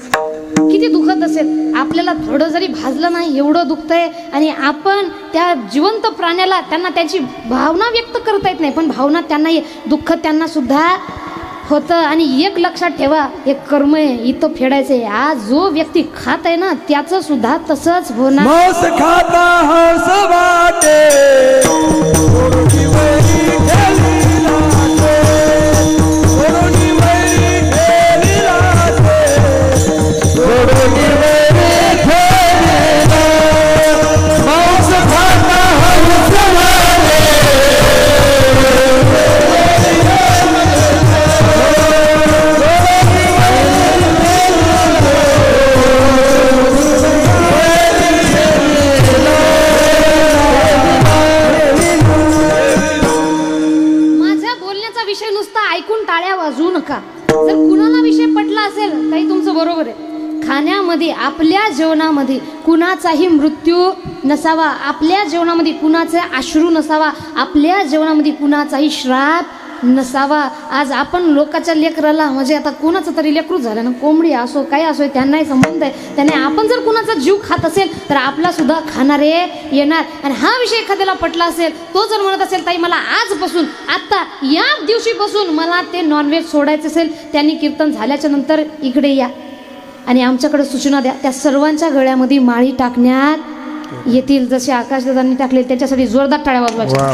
किती दुखत असेल. आपल्याला थोडं जरी भाजलं नाही एवढं दुखतंय, आणि आपण त्या जिवंत प्राण्याला त्यांना त्यांची भावना व्यक्त करता येत नाही, पण भावना त्यांना दुःख त्यांना सुद्धा होतं. आणि एक लक्षात ठेवा, हे कर्म आहे इथं फेडायचंय. आज जो व्यक्ती खात आहे ना त्याचं सुद्धा तसंच होणार. मांस खाता हंस वाटे, ओढणी वैरी खेळी राहते, ओढणी वैरी खेळी राहते, ओढणी वैरी खेळी राहते. मांस खाता हंस वाटे, विषय नुसता ऐकून टाळ्या वाजवू नका. जर कुणाला विषय पटला असेल काही तुमचं बरोबर आहे. खाण्यामध्ये आपल्या जेवणामध्ये कुणाचाही मृत्यू नसावा, आपल्या जेवणामध्ये कुणाचा अश्रू नसावा, आपल्या जेवणामध्ये कुणाचाही श्राप नसावा. आज आपण लोकांच्या लेकराला, म्हणजे आता कुणाचं तरी लेकरू झालं ना, कोंबडी असो काय असो, त्यांनाही संबंध आहे. त्याने आपण जर कुणाचा जीव खात असेल तर आपला सुद्धा खाणारे येणार. आणि हा विषय एखाद्याला पटला असेल, तो जर म्हणत असेल ताई मला आजपासून आत्ता या दिवशीपासून मला ते नॉनव्हेज सोडायचं असेल, त्यांनी कीर्तन झाल्याच्या नंतर इकडे या आणि आमच्याकडे सूचना द्या. त्या सर्वांच्या गळ्यामध्ये माळी टाकण्यात येतील, जसे आकाशदादांनी टाकले. त्याच्यासाठी जोरदार टाळ्या वाजवायच्या.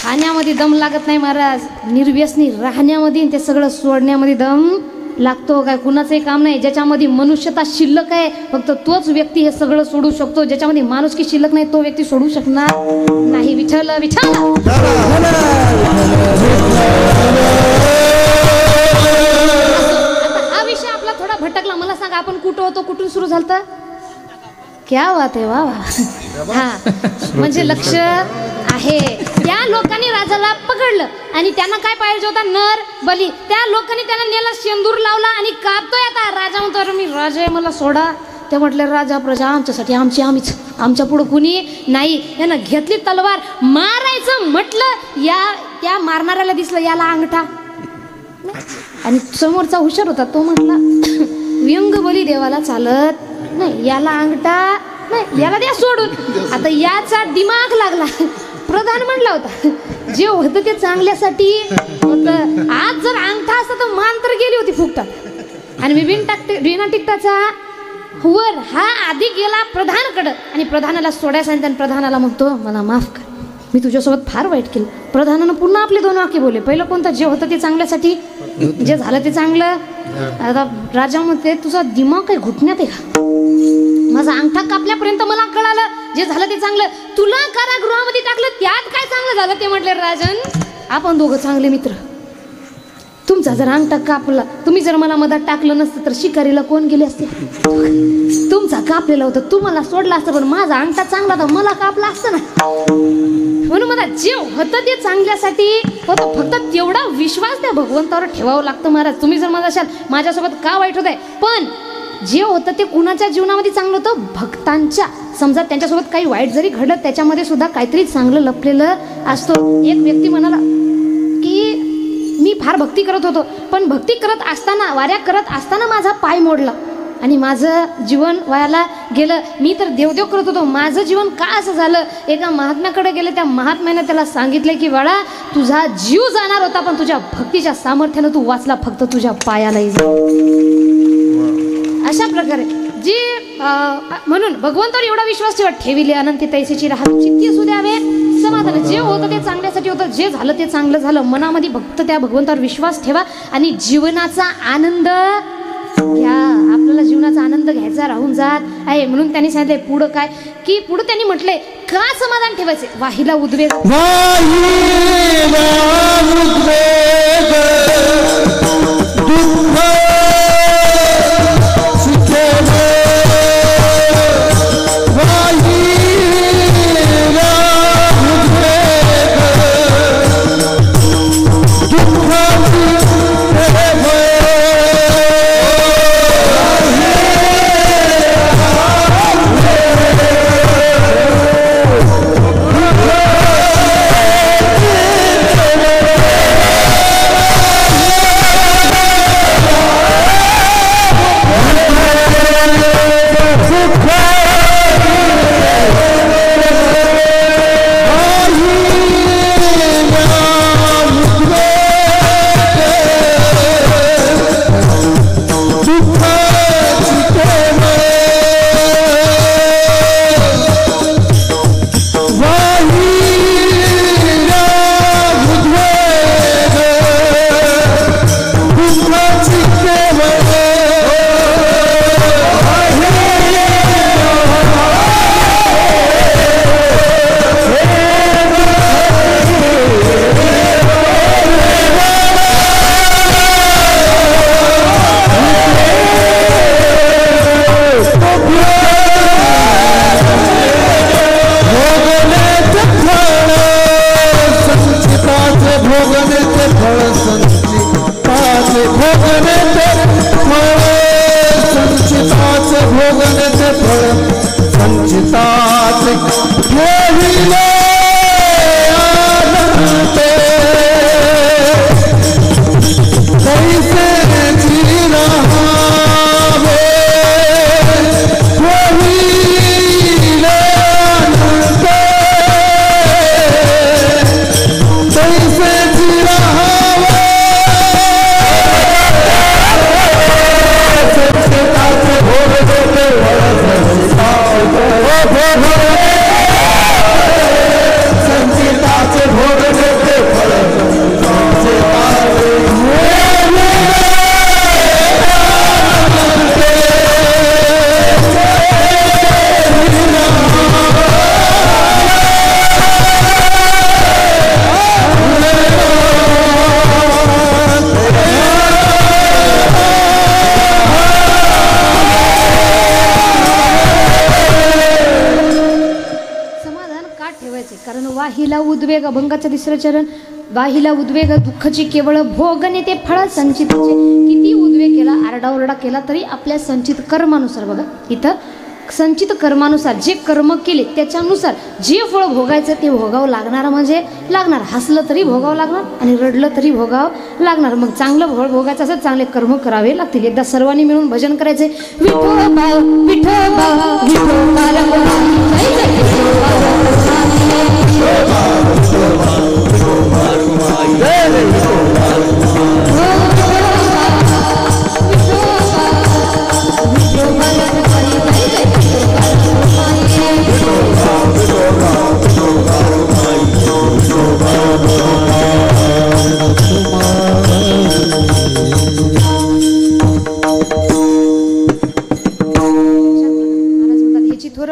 खाण्यामध्ये दम लागत नाही महाराज, निर्व्यसनी राहण्यामध्ये ते सगळं सोडण्यामध्ये दम लागतो. काय कुणाचंही काम नाही. ज्याच्यामध्ये मनुष्यता शिल्लक आहे फक्त तोच व्यक्ती हे सगळं सोडू शकतो. ज्याच्यामध्ये माणुसकी शिल्लक नाही तो व्यक्ती सोडू शकणार नाही. विठ्ठल विठ्ठल. आता हा विषय आपला थोडा भटकला. मला सांगा आपण कुठं होतो, कुठून सुरू झालं? क्या बात आहे, वा वा. हा म्हणजे लक्ष आहे. त्या लोकांनी राजाला पकडलं आणि त्यांना काय पाहिजे होता? नर बली. त्या लोकांनी त्यांना नेला, शेंदूर लावला आणि कापतोय. आता राजा म्हणतो अरे मी राजा आहे, मला सोडा. ते म्हटले राजा प्रजा आमच्यासाठी आम्हीच, आमच्या पुढं कुणी नाही. यानं घेतली तलवार, मारायचं म्हटलं, त्या मारणाऱ्याला दिसलं याला अंगठा, आणि समोरचा हुशार होता तो म्हटला व्यंग बली देवाला चालत नाही, याला अंगठा नाही, याला द्या सोडून. आता याचा दिमाग लागला. प्रधान म्हणला होता जे होतं ते चांगल्यासाठी होतं. आज जर अंगठा असता तर मान तर गेली होती फुकटात. आणि मी बिना टिकटाचा वर हा आधी गेला प्रधानकडं आणि प्रधानाला सोडायला सांगितलं. आणि प्रधानाला म्हणतो मला माफ कर, मी तुझ्यासोबत फार वाईट केलं. प्रधानानं पुन्हा आपले दोन वाक्य बोलले. पहिलं कोणतं? जे होतं ते चांगल्यासाठी, जे झालं ते चांगलं. आता राजा म्हणते तुझा दिमाग काही घुटण्यात आहे का? माझा अंगठा कापल्यापर्यंत मला कळालं जे झालं ते चांगलं. तुला कारागृहामध्ये टाकलं त्यात काय चांगलं झालं? ते म्हटले राजन आपण दोघं चांगले मित्र. तुमचा जर अंगठा कापला, तुम्ही जर मला मधात टाकलं नसतं तर शिकारीला कोण गेले असते? तुमचा कापलेला होता, तुम्हाला सोडला असतं, पण माझा अंगठा चांगला होता, मला कापला असतं ना. म्हणून मला जे होतं ते चांगल्यासाठी होतं. फक्त तेवढा विश्वास त्या भगवंतावर ठेवावं लागतं महाराज. तुम्ही जर मला असाल माझ्यासोबत का वाईट होत आहे, पण जे होतं ते कुणाच्या जीवनामध्ये चांगलं होतं? भक्तांच्या. समजा त्यांच्यासोबत काही वाईट जरी घडलं त्याच्यामध्ये सुद्धा काहीतरी चांगलं लपलेलं असतो. एक व्यक्ती म्हणाला की मी फार भक्ती करत होतो, पण भक्ती करत असताना, वाऱ्या करत असताना माझा पाय मोडला. आणि माझं जीवन व्हायला गेलं. मी तर देवदेव करत होतो, माझं जीवन का असं झालं. एका महात्म्याकडे गेले, त्या महात्म्याने त्याला सांगितले की बाळा तुझा जीव जाणार होता पण तुझ्या भक्तीच्या सामर्थ्यानं तू वाचला, फक्त तुझ्या पायालाही जा. अशा प्रकारे जी म्हणून भगवंतावर एवढा विश्वास ठेवा. ठेविले अनंती तैसेची राहत चित्ती असू द्यावे समाधान. जे होतं ते चांगल्यासाठी होतं, जे झालं ते चांगलं झालं. मनामध्ये फक्त त्या भगवंतावर विश्वास ठेवा आणि जीवनाचा आनंद घ्या. आपल्याला जीवनाचा आनंद घ्यायचा राहून जात आहे. म्हणून त्यांनी सांगितलंय पुढं काय की पुढं त्यांनी म्हटलंय का समाधान ठेवायचे. वाहिला उद्वेग वाहिला उद्वेग अभंगाचं तिसरं चरण. वाहिला उद्वेग दुःखाची केवळ भोगने ते फळ संचिताचे. किती उद्वेग केला, आरडाओरडा केला तरी आपल्या संचित कर्मानुसार, बघा इथं संचित कर्मानुसार जे कर्म केले त्याच्यानुसार जे फळ भोगायचं ते भोगावं लागणार. म्हणजे लागणार, हसलं तरी भोगावं लागणार आणि रडलं तरी भोगावं लागणार. मग चांगलं फळ भोगायचं असेल चांगले कर्म करावे लागतील. एकदा सर्वांनी मिळून भजन करायचे. विठोबा विठोबा विठोबा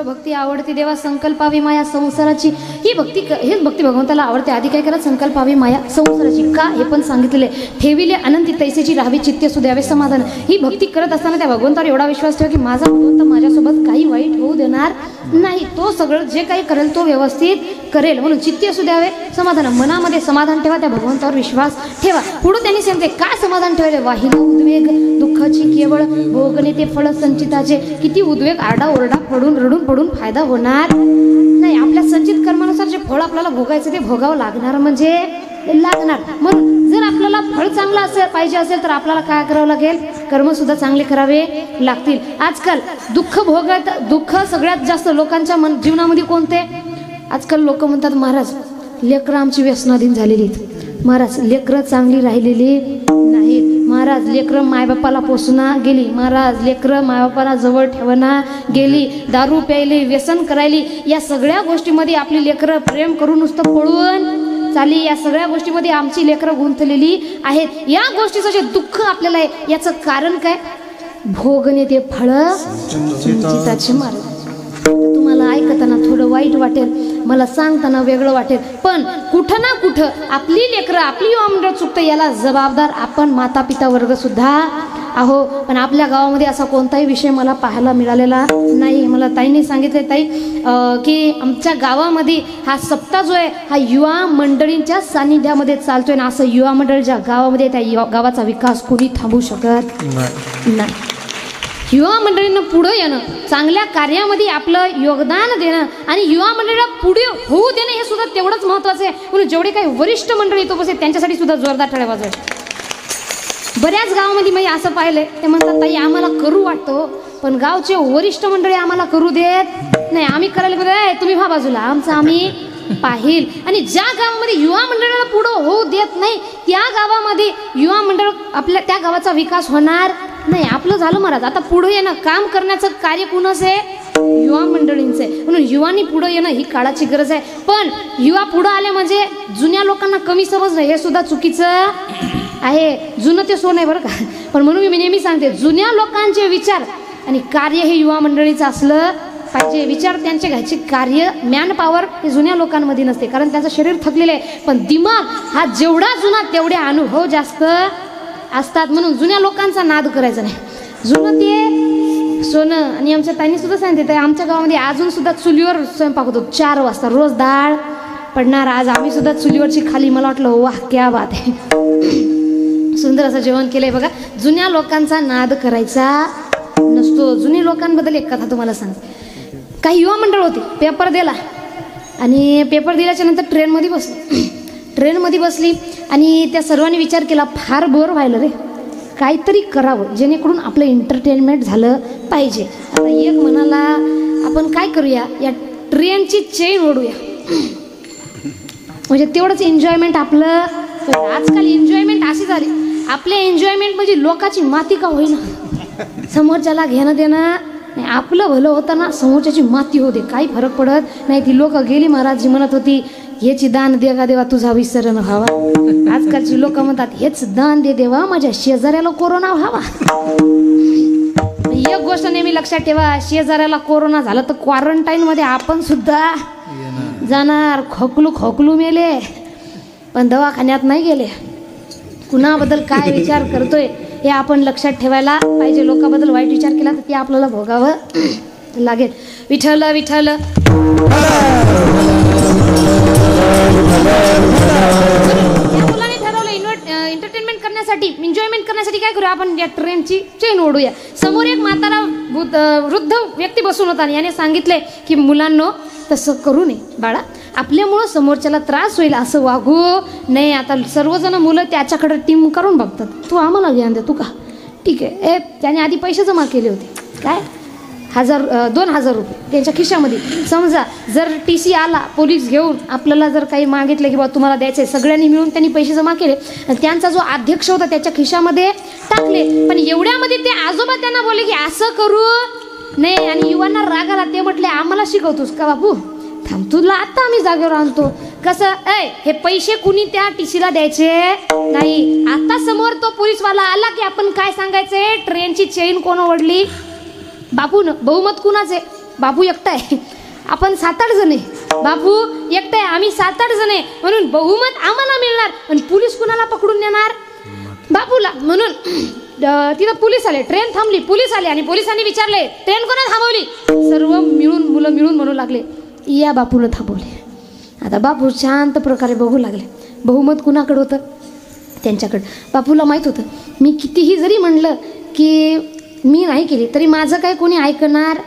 भक्ती आवडती देवा संकल्पावी माया संसाराची. ही भक्ती हेच भक्ती भगवंताला आवडते. आधी काय करा, संकल्पावी माया संसाराची. का हे पण सांगितलेले. ठेविले अनंती तैसेची राहावी चित्ते सुद्यावे समाधान. ही भक्ती करत असताना त्या भगवंतावर एवढा विश्वास ठेवा की माझा भगवंत माझ्यासोबत काही वाईट होऊ देणार नाही. तो सगळं जे काही करेल तो व्यवस्थित करेल. म्हणून चित्ते असू द्यावे समाधान. मनामध्ये समाधान ठेवा, त्या भगवंतावर विश्वास ठेवा. पुढे त्यांनी सांगते का समाधान ठेवायचे. वाहिला उद्वेग दुःखाची केवळ भोगणे ते फळ संचिताचे. किती उद्वेग आरडाओरडा पडून रडून पडून फायदा होणार नाही. आपल्या संचित कर्मानुसार जे फळ आपल्याला भोगायचं ते भोगावं लागणार म्हणजे लागणार. म्हणून जर आपल्याला फळ चांगलं असेल पाहिजे असेल तर आपल्याला काय करावं लागेल, कर्मसुद्धा चांगले करावे लागतील. आजकाल दुःख सगळ्यात जास्त लोकांच्या जीवनामध्ये कोणते? आजकाल लोक म्हणतात महाराज लेकरं आमची व्यसनाधीन झालेली आहेत, महाराज लेकरं चांगली राहिलेली नाहीत, महाराज लेकरं मायबापाला पोसना गेली, महाराज लेकरं मायबापाला जवळ ठेवना गेली, दारू प्यायली, व्यसन करायली. या सगळ्या गोष्टीमध्ये आपली लेकरं प्रेम करून नुसतं पळून चाली. या सगळ्या गोष्टीमध्ये आमची लेकरं गुंतलेली आहेत. या गोष्टीचं जे दुःख आपल्याला आहे याचं कारण काय? भोगणे ते फळ चिताचे मार्ग. तुम्हाला ऐकताना थोडं वाईट वाटेल, मला सांगताना वेगळं वाटेल, पण कुठं ना कुठं आपली लेकरं आपली युवा मंडळ चुकतं याला जबाबदार आपण माता पिता वर्ग सुद्धा आहो. पण आपल्या गावामध्ये असा कोणताही विषय मला पाहायला मिळालेला नाही. मला ताईंनी सांगितले ताई की आमच्या गावामध्ये हा सप्ताह जो आहे हा युवा मंडळींच्या सानिध्यामध्ये चालतोय ना. असं युवा मंडळ ज्या गावामध्ये त्या गावाचा विकास कोणी थांबवू शकत नाही. युवा मंडळींना पुढं येणं, चांगल्या कार्यामध्ये आपलं योगदान देणं आणि युवा मंडळीला पुढे होऊ देणं हे सुद्धा तेवढंच महत्त्वाचं आहे. म्हणून जेवढे काही वरिष्ठ मंडळी तो बसे त्यांच्यासाठी सुद्धा जोरदार टाळ्या वाजवायच्या. बऱ्याच गावामध्ये मी असं पाहिलंय, ते म्हणतात ताई आम्हाला करू वाटतो पण गावचे वरिष्ठ मंडळी आम्हाला करू देत नाही. आम्ही करायला तुम्ही व्हा बाजूला, आमचं आम्ही पाहिल. आणि ज्या गावामध्ये युवा मंडळाला पुढं होऊ देत नाही त्या गावामध्ये युवा मंडळ आपल्या त्या गावाचा विकास होणार नाही. आपलं झालं महाराज, आता पुढे येणं काम करण्याचं कार्य कुणाचं आहे? युवा मंडळींचं आहे. म्हणून युवांनी पुढे येणं ही काळाची गरज आहे. पण युवा पुढे आले म्हणजे जुन्या लोकांना कमी समजणं हे सुद्धा चुकीचं आहे. जुनं ते सोनं आहे बरं का. पण म्हणून मी नेहमी सांगते जुन्या लोकांचे विचार आणि कार्य हे युवा मंडळीचं असलं पाहिजे. विचार त्यांचे घ्यायचे, कार्य मॅन पॉवर हे जुन्या लोकांमध्ये नसते कारण त्यांचं शरीर थकलेलं आहे. पण दिमाग हा जेवढा जुना तेवढे अनुभव जास्त असतात. म्हणून जुन्या लोकांचा नाद करायचा नाही. जुनं ते सोनं. आणि आमच्या ताईंनी सुद्धा सांगितलं आमच्या गावामध्ये अजून सुद्धा चुलीवर स्वयंपाक होतो 4 वाजता रोज डाळ पडणार. आज आम्ही सुद्धा चुलीवरची खाली, मला वाटलं वाह क्या बात आहे, सुंदर असं जेवण केलंय बघा. जुन्या लोकांचा नाद करायचा नसतो. जुन्या लोकांबद्दल एक कथा तुम्हाला सांगते. काही युवा मंडळ होते, पेपर दिला आणि पेपर दिल्याच्या नंतर ट्रेनमध्ये बसली आणि त्या सर्वांनी विचार केला फार बोर व्हायला रे, काहीतरी करावं जेणेकरून आपलं एंटरटेनमेंट झालं पाहिजे. आता एक म्हणाला आपण काय करूया, या ट्रेनची चेन ओढूया म्हणजे तेवढंच एन्जॉयमेंट आपलं. आजकाल एन्जॉयमेंट अशी झाली, आपल्या एन्जॉयमेंट म्हणजे लोकाची माती का होईना, समोरच्याला घेणं देणं नाही. आपलं भलं होताना समोरच्याची माती होते, काही फरक पडत नाही. ती लोक गेली. महाराजजी म्हणत होती हेची दान दे का देवा तुझा विसरण व्हावा. आजकालची लोक म्हणतात हेच दान दे देवा माझ्या शेजाऱ्याला कोरोना व्हावा. एक गोष्ट नेहमी लक्षात ठेवा, शेजाऱ्याला कोरोना झाला तर क्वारंटाईन मध्ये आपण सुद्धा जाणार. खोकलू मेले पण दवाखान्यात नाही गेले. कुणाबद्दल काय विचार करतोय हे आपण लक्षात ठेवायला पाहिजे. लोकांबद्दल वाईट विचार केला तर ते आपल्याला भोगावं लागेल. विठ्ठल विठ्ठल. या मुलाने ठरवलं एंटरटेनमेंट करण्यासाठी, एन्जॉयमेंट करण्यासाठी काय करूया आपण, या ट्रेनची चेन ओढूया. समोर एक म्हातारा वृद्ध व्यक्ती बसून होता आणि याने सांगितले की मुलांनो तसं करू नये बाळा, आपल्यामुळं समोरच्याला त्रास होईल असं वागू नाही. आता सर्वजण मुलं त्याच्याकडे टीम करून बघतात, तू आम्हाला ज्ञान दे तू का, ठीक आहे. त्याने आधी पैसे जमा केले होते, काय 2,000 रुपये त्यांच्या खिशामध्ये. समजा जर TC आला पोलीस घेऊन आपल्याला जर काही मागितलं की बाबा तुम्हाला द्यायचं आहे, सगळ्यांनी मिळून त्यांनी पैसे जमा केले आणि त्यांचा जो अध्यक्ष होता त्याच्या खिशामध्ये टाकले. पण एवढ्यामध्ये ते आजोबा त्यांना बोलले की असं करू नाही. आणि युवांना राग आला, ते म्हटले आम्हाला शिकवतोस का बापू, थांब तुला आता आम्ही जागेवर आणतो. कसं हे पैसे कुणी त्या TCला द्यायचे नाही. आता समोर तो पोलीसवाला आला की आपण काय सांगायचंय, ट्रेनची चेन कोण ओढली, बापू न. बहुमत कुणाच आहे, बापू एकटा आहे. आपण 7-8 जण आहे, बापू एकटा आहे, आम्ही 7-8 जण आहे म्हणून बहुमत आम्हाला मिळणार. आणि पोलीस कुणाला पकडून नेणार, बापूला. म्हणून तिथं पोलीस आले, ट्रेन थांबली, पोलीस आले आणि पोलिसांनी विचारले ट्रेन कोणा थांबवली. सर्व मिळून मुलं मिळून म्हणू लागले या बापूला थांबवले. आता बापू शांत प्रकारे बघू लागले. बहुमत कुणाकडे होतं, त्यांच्याकडं. बापूला माहीत होतं मी कितीही जरी म्हणलं की मी नाही केली तरी माझं काय कोणी ऐकणार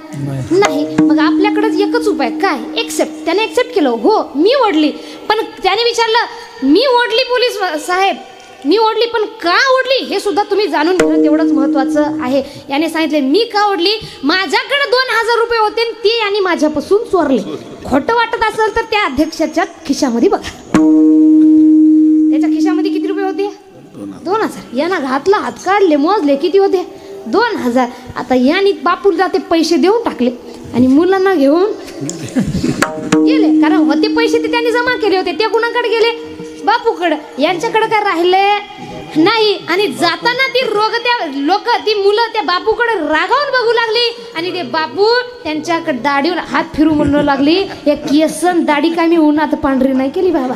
नाही. मग आपल्याकडेच एकच उपाय काय, एक्सेप्ट. त्याने एक्सेप्ट केलं, हो मी ओढली. पण त्याने विचारलं मी ओढली पोलीस साहेब मी ओढली, पण का ओढली हे सुद्धा तुम्ही जाणून घेणं तेवढंच महत्वाचं आहे. याने सांगितले मी का ओढली, माझ्याकडे 2000 रुपये होते आणि ते याने माझ्यापासून चोरले. खोटं वाटत असेल तर त्या अध्यक्षाच्या खिशामध्ये बघा, त्याच्या खिशामध्ये किती रुपये होते? 2000. यानं घातला, हात काढले, मोजले, किती होते? 2000. आता याने बापूला ते पैसे देऊन टाकले आणि मुलांना घेऊन गेले, कारण होते पैसे ते त्यांनी जमा केले होते, ते कुणाकडे गेले? बापूकडे. यांच्याकडे काय राहिले नाही. आणि जाताना ती लोक ती मुलं त्या बापूकडे रागावून बघू लागली आणि ते बापू त्यांच्याकडे दाढीवर हात फिरू म्हणू लागली, या केसन दाढी काय मी उन्हात पांढरी नाही केली बाबा.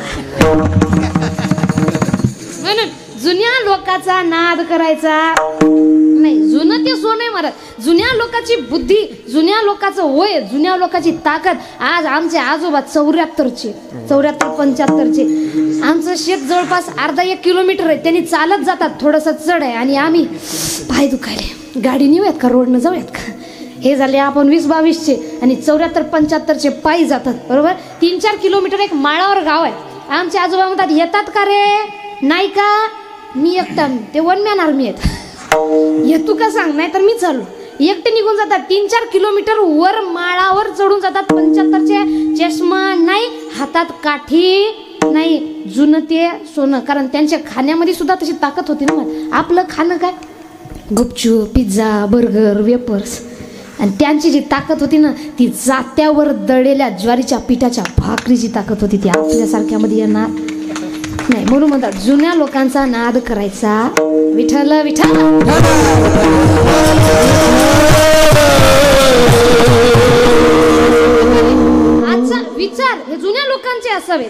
म्हणून जुन्या लोकांचा नाद करायचा नाही. जुनं ते सोने मारत. जुन्या लोकांची बुद्धी, जुन्या लोकांचं वय, जुन्या लोकांची ताकद. आज आमचे आजोबा 74चे 75चे. आमचं शेत जवळपास अर्धा 1 किलोमीटर आहे. त्यांनी चालत जातात, थोडंसं चढ आहे आणि आम्ही पाय दुखायले, गाडी नेऊयात का, रोडनं जाऊयात का. हे झाले आपण 20-22चे आणि 74-75चे पायी जातात, बरोबर. 3-4 किलोमीटर एक माळावर गाव आहे. आमचे आजोबा म्हणतात येतात का रे, नाही का, मी एकटा, ते वन मॅन आर्मी आहेत, येतो का सांग, नाही तर मी चालू. एकटे निघून जातात, 3-4 किलोमीटर वर माळावर चढून जातात. 75चे, चष्मा नाही, हातात काठी नाही, जुनं ते सोनं. कारण त्यांच्या खाण्यामध्ये सुद्धा तशी ताकद होती ना. आपलं खाणं काय, गुपचूप, पिझ्झा, बर्गर, वेपर्स. आणि त्यांची जी ताकद होती ना, ती जात्यावर दळलेल्या ज्वारीच्या पिठाच्या भाकरीची ताकद होती. ती आपल्यासारख्यामध्ये येणार नाही. म्हणून म्हणतात जुन्या लोकांचा नाद करायचा. विठ्ठल विठ्ठल. आजचा विचार हे जुन्या लोकांचे असावे.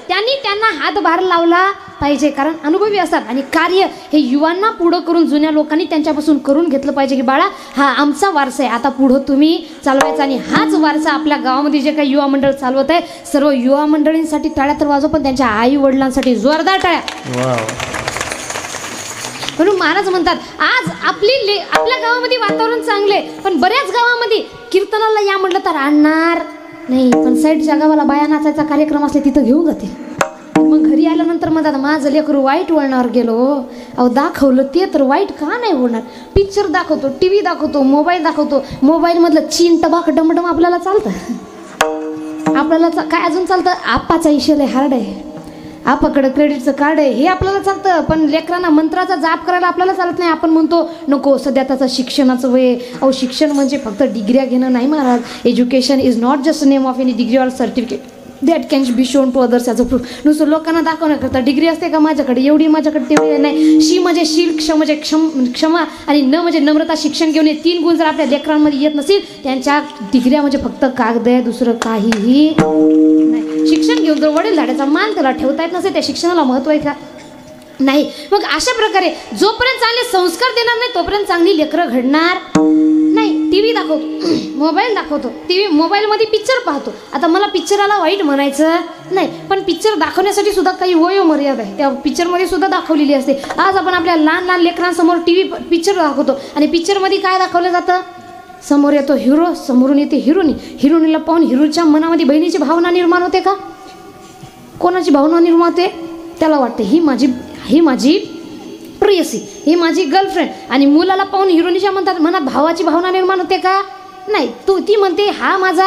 त्यांना हातभार लावला पाहिजे, कारण अनुभवी असतात. आणि कार्य हे युवांना पुढं करून जुन्या लोकांनी त्यांच्यापासून करून घेतलं पाहिजे की बाळा हा आमचा वारसा आहे, आता पुढं तुम्ही चालवायचा. आणि हाच वारसा आपल्या गावामध्ये जे काही युवा मंडळ चालवत आहे, सर्व युवा मंडळींसाठी टाळ्या तर वाजव, पण त्यांच्या आई वडिलांसाठी जोरदार टाळ्या. म्हणून महाराज म्हणतात आज आपल्या गावामध्ये वातावरण चांगले, पण बऱ्याच गावामध्ये कीर्तनाला या म्हटलं तर आणणार नाही, पण साईडच्या गावाला बाया नाचायचा कार्यक्रम असले तिथं घेऊन जाते. मग घरी आल्यानंतर म्हणतात माझं लेकरू वाईट वळणावर गेलो. अहो दाखवलं ते तर वाईट का नाही होणार. पिक्चर दाखवतो, टीव्ही दाखवतो, मोबाईल दाखवतो, मोबाईलमधलं चीन टबाक डमडम आपल्याला चालतं. आपल्याला काय अजून चालतं, आपाचा इशेल हार्ड आहे, आपाकडं क्रेडिटचं कार्ड आहे, हे आपल्याला चालतं. पण लेकरांना मंत्राचा जाप करायला आपल्याला चालत नाही. आपण म्हणतो नको, सध्या त्याचं शिक्षणाचं वय. अहो शिक्षण म्हणजे फक्त डिग्र्या घेणं नाही महाराज. Education is not just name of any degree or certificate that can be shown to others as a proof. नुसतं लोकांना दाखवण्याकरता डिग्री असते का माझ्याकडे एवढी, माझ्याकडे तेवढी नाही. शी म्हणजे शील, क्ष म्हणजे क्षमा आणि न म्हणजे नम्रता. शिक्षण घेऊन 3 गुण जर आपल्या लेकरांमध्ये येत नसेल, त्यांच्या डिग्र्या म्हणजे फक्त कागद आहे, दुसरं काहीही नाही. शिक्षण घेऊन जर वडीलधाऱ्याचा मान त्याला ठेवता येत नसेल, त्या शिक्षणाला महत्त्व आहे का? नाही. मग अशा प्रकारे जोपर्यंत चांगले संस्कार देणार नाही तोपर्यंत चांगली लेकरं घडणार नाही. टीव्ही दाखवतो, मोबाईल दाखवतो, मोबाईलमध्ये पिक्चर पाहतो. आता मला पिक्चराला वाईट म्हणायचं नाही, पण पिक्चर दाखवण्यासाठी सुद्धा काही वयोमर्यादा आहे. त्या पिक्चरमध्ये सुद्धा दाखवलेली असते. आज आपण आपल्या लहान लहान लेकरांसमोर पिक्चर दाखवतो आणि पिक्चरमध्ये काय दाखवलं जातं, समोर येतो हिरो, समोरून येते हिरोनी. हिरोनीला पाहून हिरोच्या मनामध्ये बहिणीची भावना निर्माण होते का? कोणाची भावना निर्माण होते? त्याला वाटते ही माझी प्रेयसी, ही माझी गर्लफ्रेंड. आणि मुलाला पाहून हिरोनीच्या मनात भावाची भावना निर्माण होते का? नाही. ती म्हणते हा माझा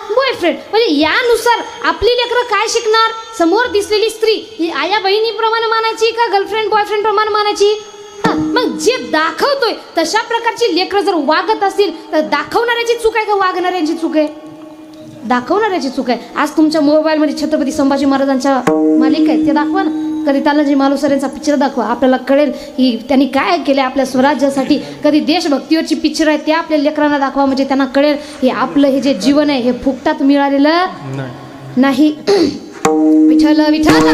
बॉयफ्रेंड. म्हणजे यानुसार आपली लेकरं काय शिकणार? समोर दिसलेली स्त्री ही आया बहिणीप्रमाणे मानायची का गर्लफ्रेंड बॉयफ्रेंड प्रमाणे मानायची? मग जे दाखवतोय तशा प्रकारची लेकरं जर वागत असतील तर दाखवणाऱ्याची चूक आहे का वागणाऱ्यांची चूक आहे? दाखवणाऱ्याची चूक आहे. आज तुमच्या मोबाईलमध्ये छत्रपती संभाजी महाराजांच्या मालिका आहेत, ते दाखवा ना. कधी तानाजी मालुसरे यांचा पिक्चर दाखवा, आपल्याला कळेल की त्यांनी काय केले आपल्या स्वराज्यासाठी. कधी देशभक्तीवरची पिक्चर आहे ते आपल्या लेकरांना दाखवा, म्हणजे त्यांना कळेल हे आपलं हे जे जीवन आहे हे फुकटात मिळालेलं नाही. विठ्ठल विठ्ठल.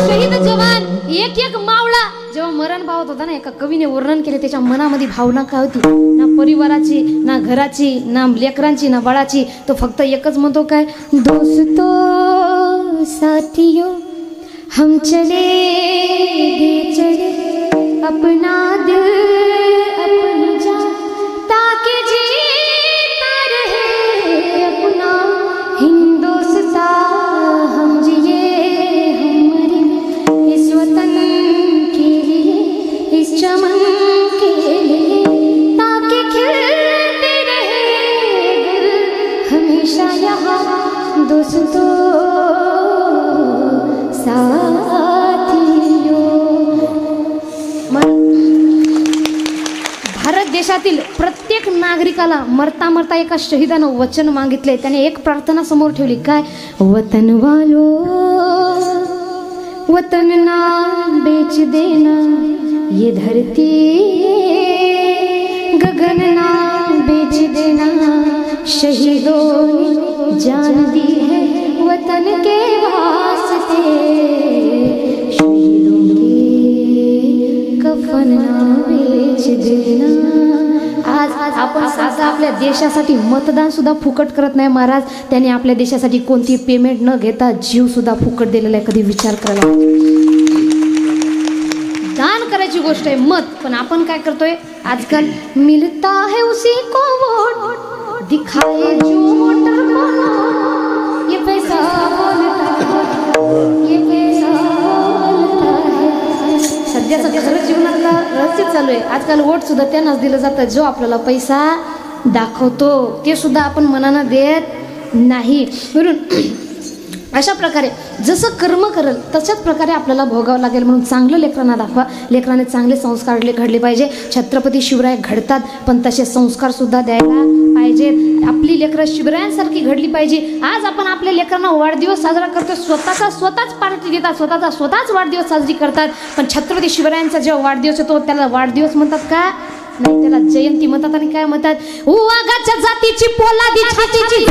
शहीद जवान एक एक मावळा जेव्हा मरण पावत होता ना, एका कवीने वर्णन केले. त्याच्या मनामध्ये भावना काय होती? ना परिवाराची, ना घराची, ना लेकरांची, ना बाळाची. तो फक्त एकच म्हणतो काय, दोस्तो साथियो हम चले अपना दिल अपनी जान ताकि जीता रहे अपना हिंदुस्तान. दोस्तों साथियों, भारत देशातील प्रत्येक नागरिकाला मरता मरता एका शहीदानं वचन मागितले. त्याने एक प्रार्थना समोर ठेवली, काय? वतन वालो वतन ना बेच देना, ये धरती गगन ना बेच देना, शहीदों ने जान दी है वतन के वास्ते, शहीदों के कफन ना बेच देना. आज आपण साधा आपल्या देशासाठी मतदान सुद्धा फुकट करत नाही महाराज. त्याने आपल्या देशासाठी कोणती पेमेंट न घेता जीव सुद्धा फुकट दिलेला आहे. कधी विचार करायला. दान करायची गोष्ट आहे मत, पण आपण काय करतोय आजकाल? मिलता है उसी को वोट, दिखाए जो वोटर को, ये पैसा बोलता है, ये पैसा बोलता है. सध्याचं खरं जीवनातला रहस्य चालू आहे. आजकाल वोट सुद्धा त्यांनाच दिलं जातं जो आपल्याला पैसा दाखवतो. ते सुद्धा आपण मनानं देत नाही. म्हणून अशा प्रकारे जसं कर्म करल तशाच प्रकारे आपल्याला भोगावं लागेल. म्हणून चांगलं लेकरांना दाखवा. लेकराने चांगले संस्कार घडले पाहिजे. छत्रपती शिवराय घडतात, पण तसे संस्कार सुद्धा द्यायला पाहिजेत. आपली लेकरं शिवरायांसारखी घडली पाहिजे. आज आपण आपल्या लेकरांना वाढदिवस साजरा करतो, स्वतःच पार्टी देतात, स्वतःच वाढदिवस साजरी करतात. पण छत्रपती शिवरायांचा जेव्हा वाढदिवस येतो त्याला वाढदिवस म्हणतात का? नाही, त्याला जयंती म्हणतात. आणि काय म्हणतात? वाघाच्या जातीची पोलादी छातीची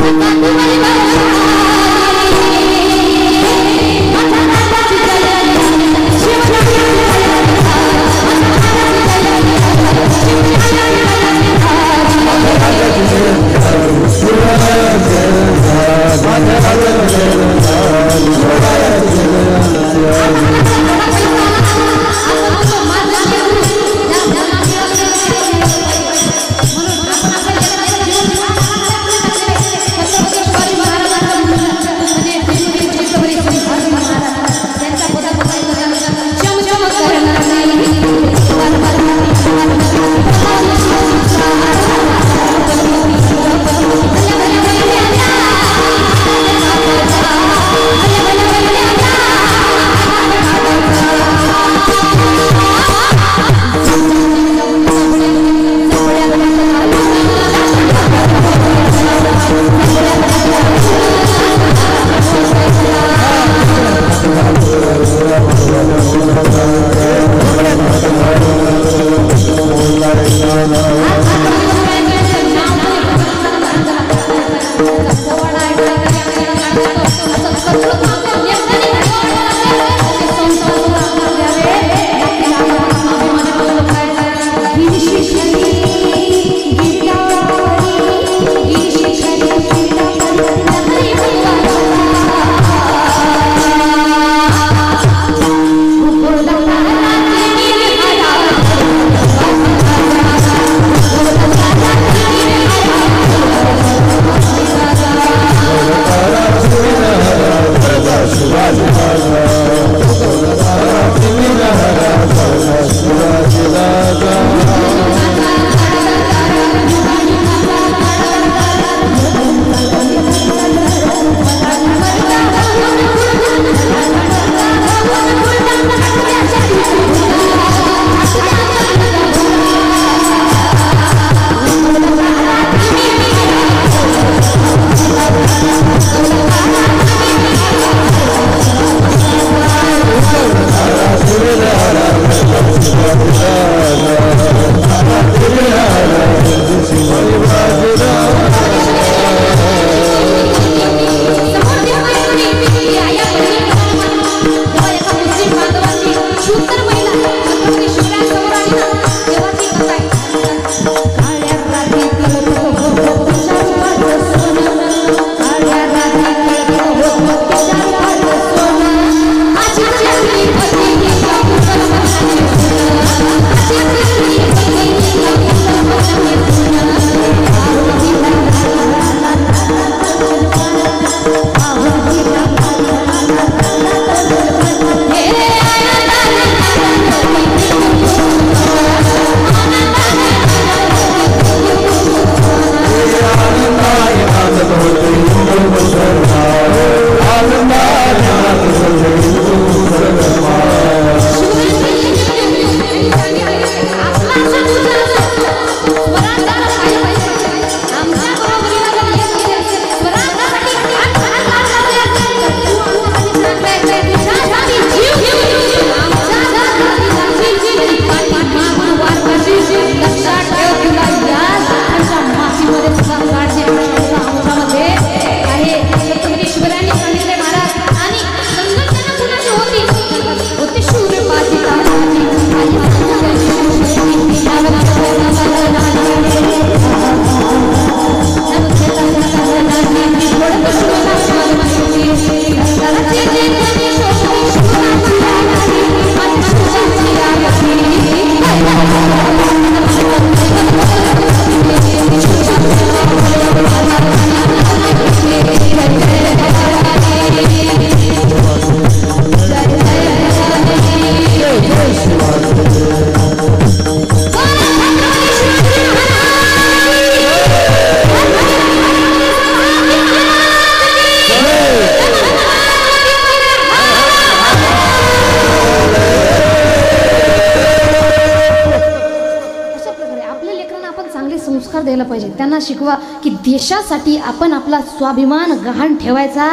संस्कार द्यायला पाहिजे. त्यांना शिकवा की देशासाठी आपण आपला स्वाभिमान गहाण ठेवायचा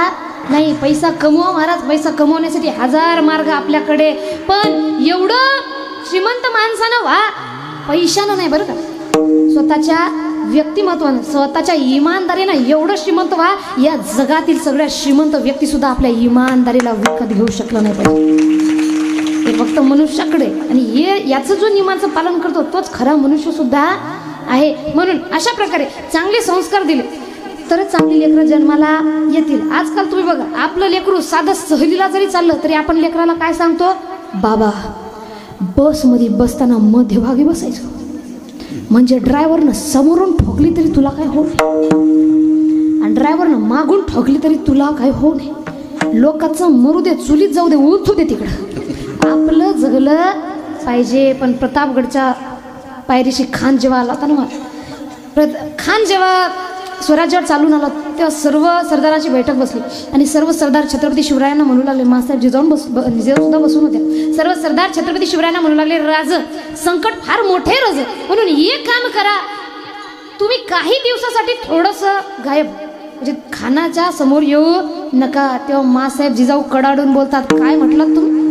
नाही. पैसा कमवा महाराज, पैसा कमवण्यासाठी हजार मार्ग आपल्याकडे, पण एवढं श्रीमंत माणसानं व्हा पैशानं नाही बरं का. स्वतःच्या व्यक्तिमत्वानं, स्वतःच्या इमानदारीनं एवढं श्रीमंत व्हा, या जगातील सगळ्या श्रीमंत व्यक्ती सुद्धा आपल्या इमानदारीला विकत घेऊ शकलं नाही पाहिजे. हे फक्त मनुष्याकडे, आणि हे याचं जो नियमाचं पालन करतो तोच खरा मनुष्य सुद्धा आहे. म्हणून अशा प्रकारे चांगले संस्कार दिले तरच चांगली लेकरं जन्माला येतील. आजकाल तुम्ही बघा, आपलं लेकरू साधं सहलीला जरी चाललं तरी आपण लेकराला काय सांगतो, बाबा बसमध्ये बसताना मध्यभागी बसायचं, म्हणजे ड्रायव्हरनं समोरून ठोकली तरी तुला काय होऊ नये, आणि ड्रायव्हरनं मागून ठोकली तरी तुला काय होऊ नये. लोकांचं मरू दे, चुलीत जाऊ दे, उलथू दे तिकडं, आपलं जगलं पाहिजे. पण प्रतापगडच्या पायरीशी खान जेव्हा आला होता ना, खान जेव्हा स्वराज्यावर चालून आला तेव्हा सर्व सरदाराची बैठक बसली आणि सर्व सरदार छत्रपती शिवरायांना म्हणू लागले, मासाहेब जिजाऊन सुद्धा बसून होत्या. सर्व सरदार छत्रपती शिवरायांना म्हणू लागले, राज संकट फार मोठे रज, म्हणून एक काम करा, तुम्ही काही दिवसासाठी थोडंसं गायब, म्हणजे खानाच्या समोर येऊ नका. तेव्हा मासाहेब जिजाऊ कडाडून बोलतात, काय म्हटलात तुम्ही,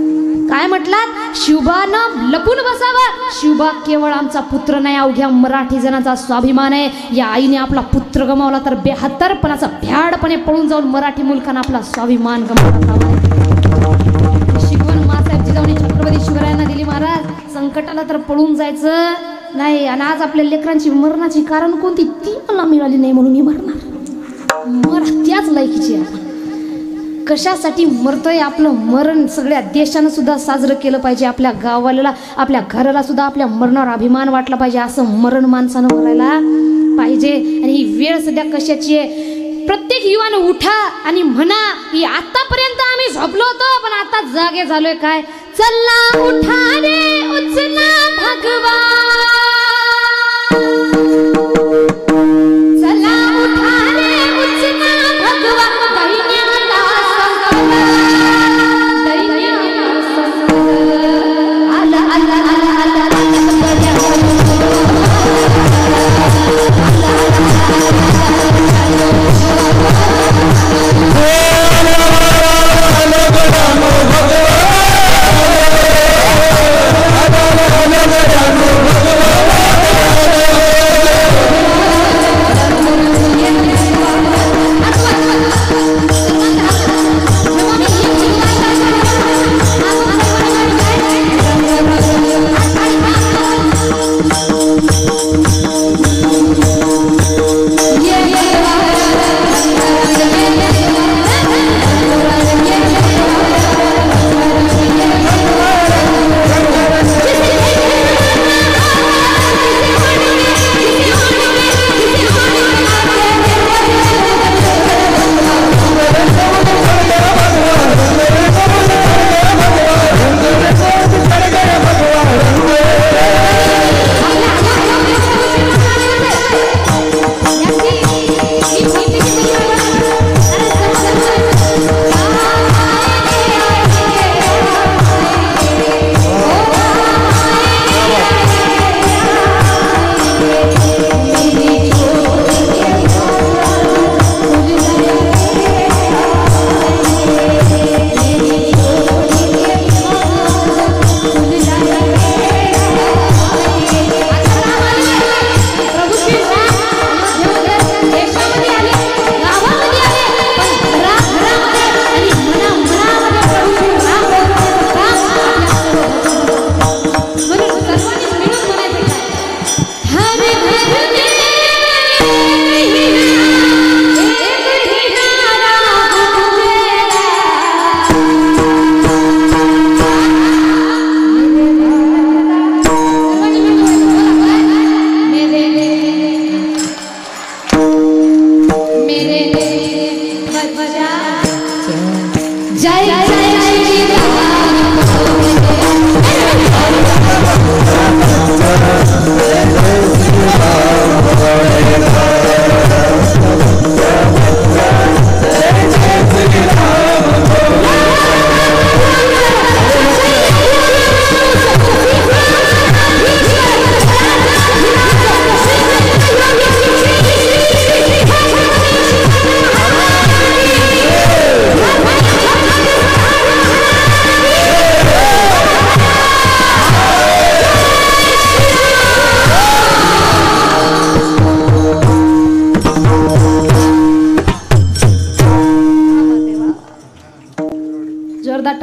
काय म्हटलात, शिवबानं लपून बसावा. शिवबा केवळ आमचा पुत्र नाही, अवघ्या मराठी जनाचा स्वाभिमान आहे. या आईने आपला पुत्र गमावला तर 72पणाचा भ्याडपणे पळून जाऊन मराठी मुलकानं आपला स्वाभिमान गमावला. शिकवण मासाहेब जिजाऊने छत्रपती शिवरायांना दिली, महाराज संकटाला तर पळून जायचं नाही. आणि आज आपल्या लेकरांची मरणाची कारण कोणती, ती मला मिळाली नाही म्हणून मी मरणार. त्याच लायकीची आपण कशासाठी मरतोय, आपलं मरण सगळ्या देशानं सुद्धा साजरं केलं पाहिजे. आपल्या गावाला, आपल्या घराला सुद्धा आपल्या मरणावर अभिमान वाटला पाहिजे. असं मरण माणसानं मरायला पाहिजे. आणि ही वेळ सध्या कशाची आहे, प्रत्येक युवानं उठा आणि म्हणा की आतापर्यंत आम्ही झोपलो होतो पण आता जागे झालोय. काय, चला उठा रे उचला भगवा, चला उठा रे उचला भगवा, भगवान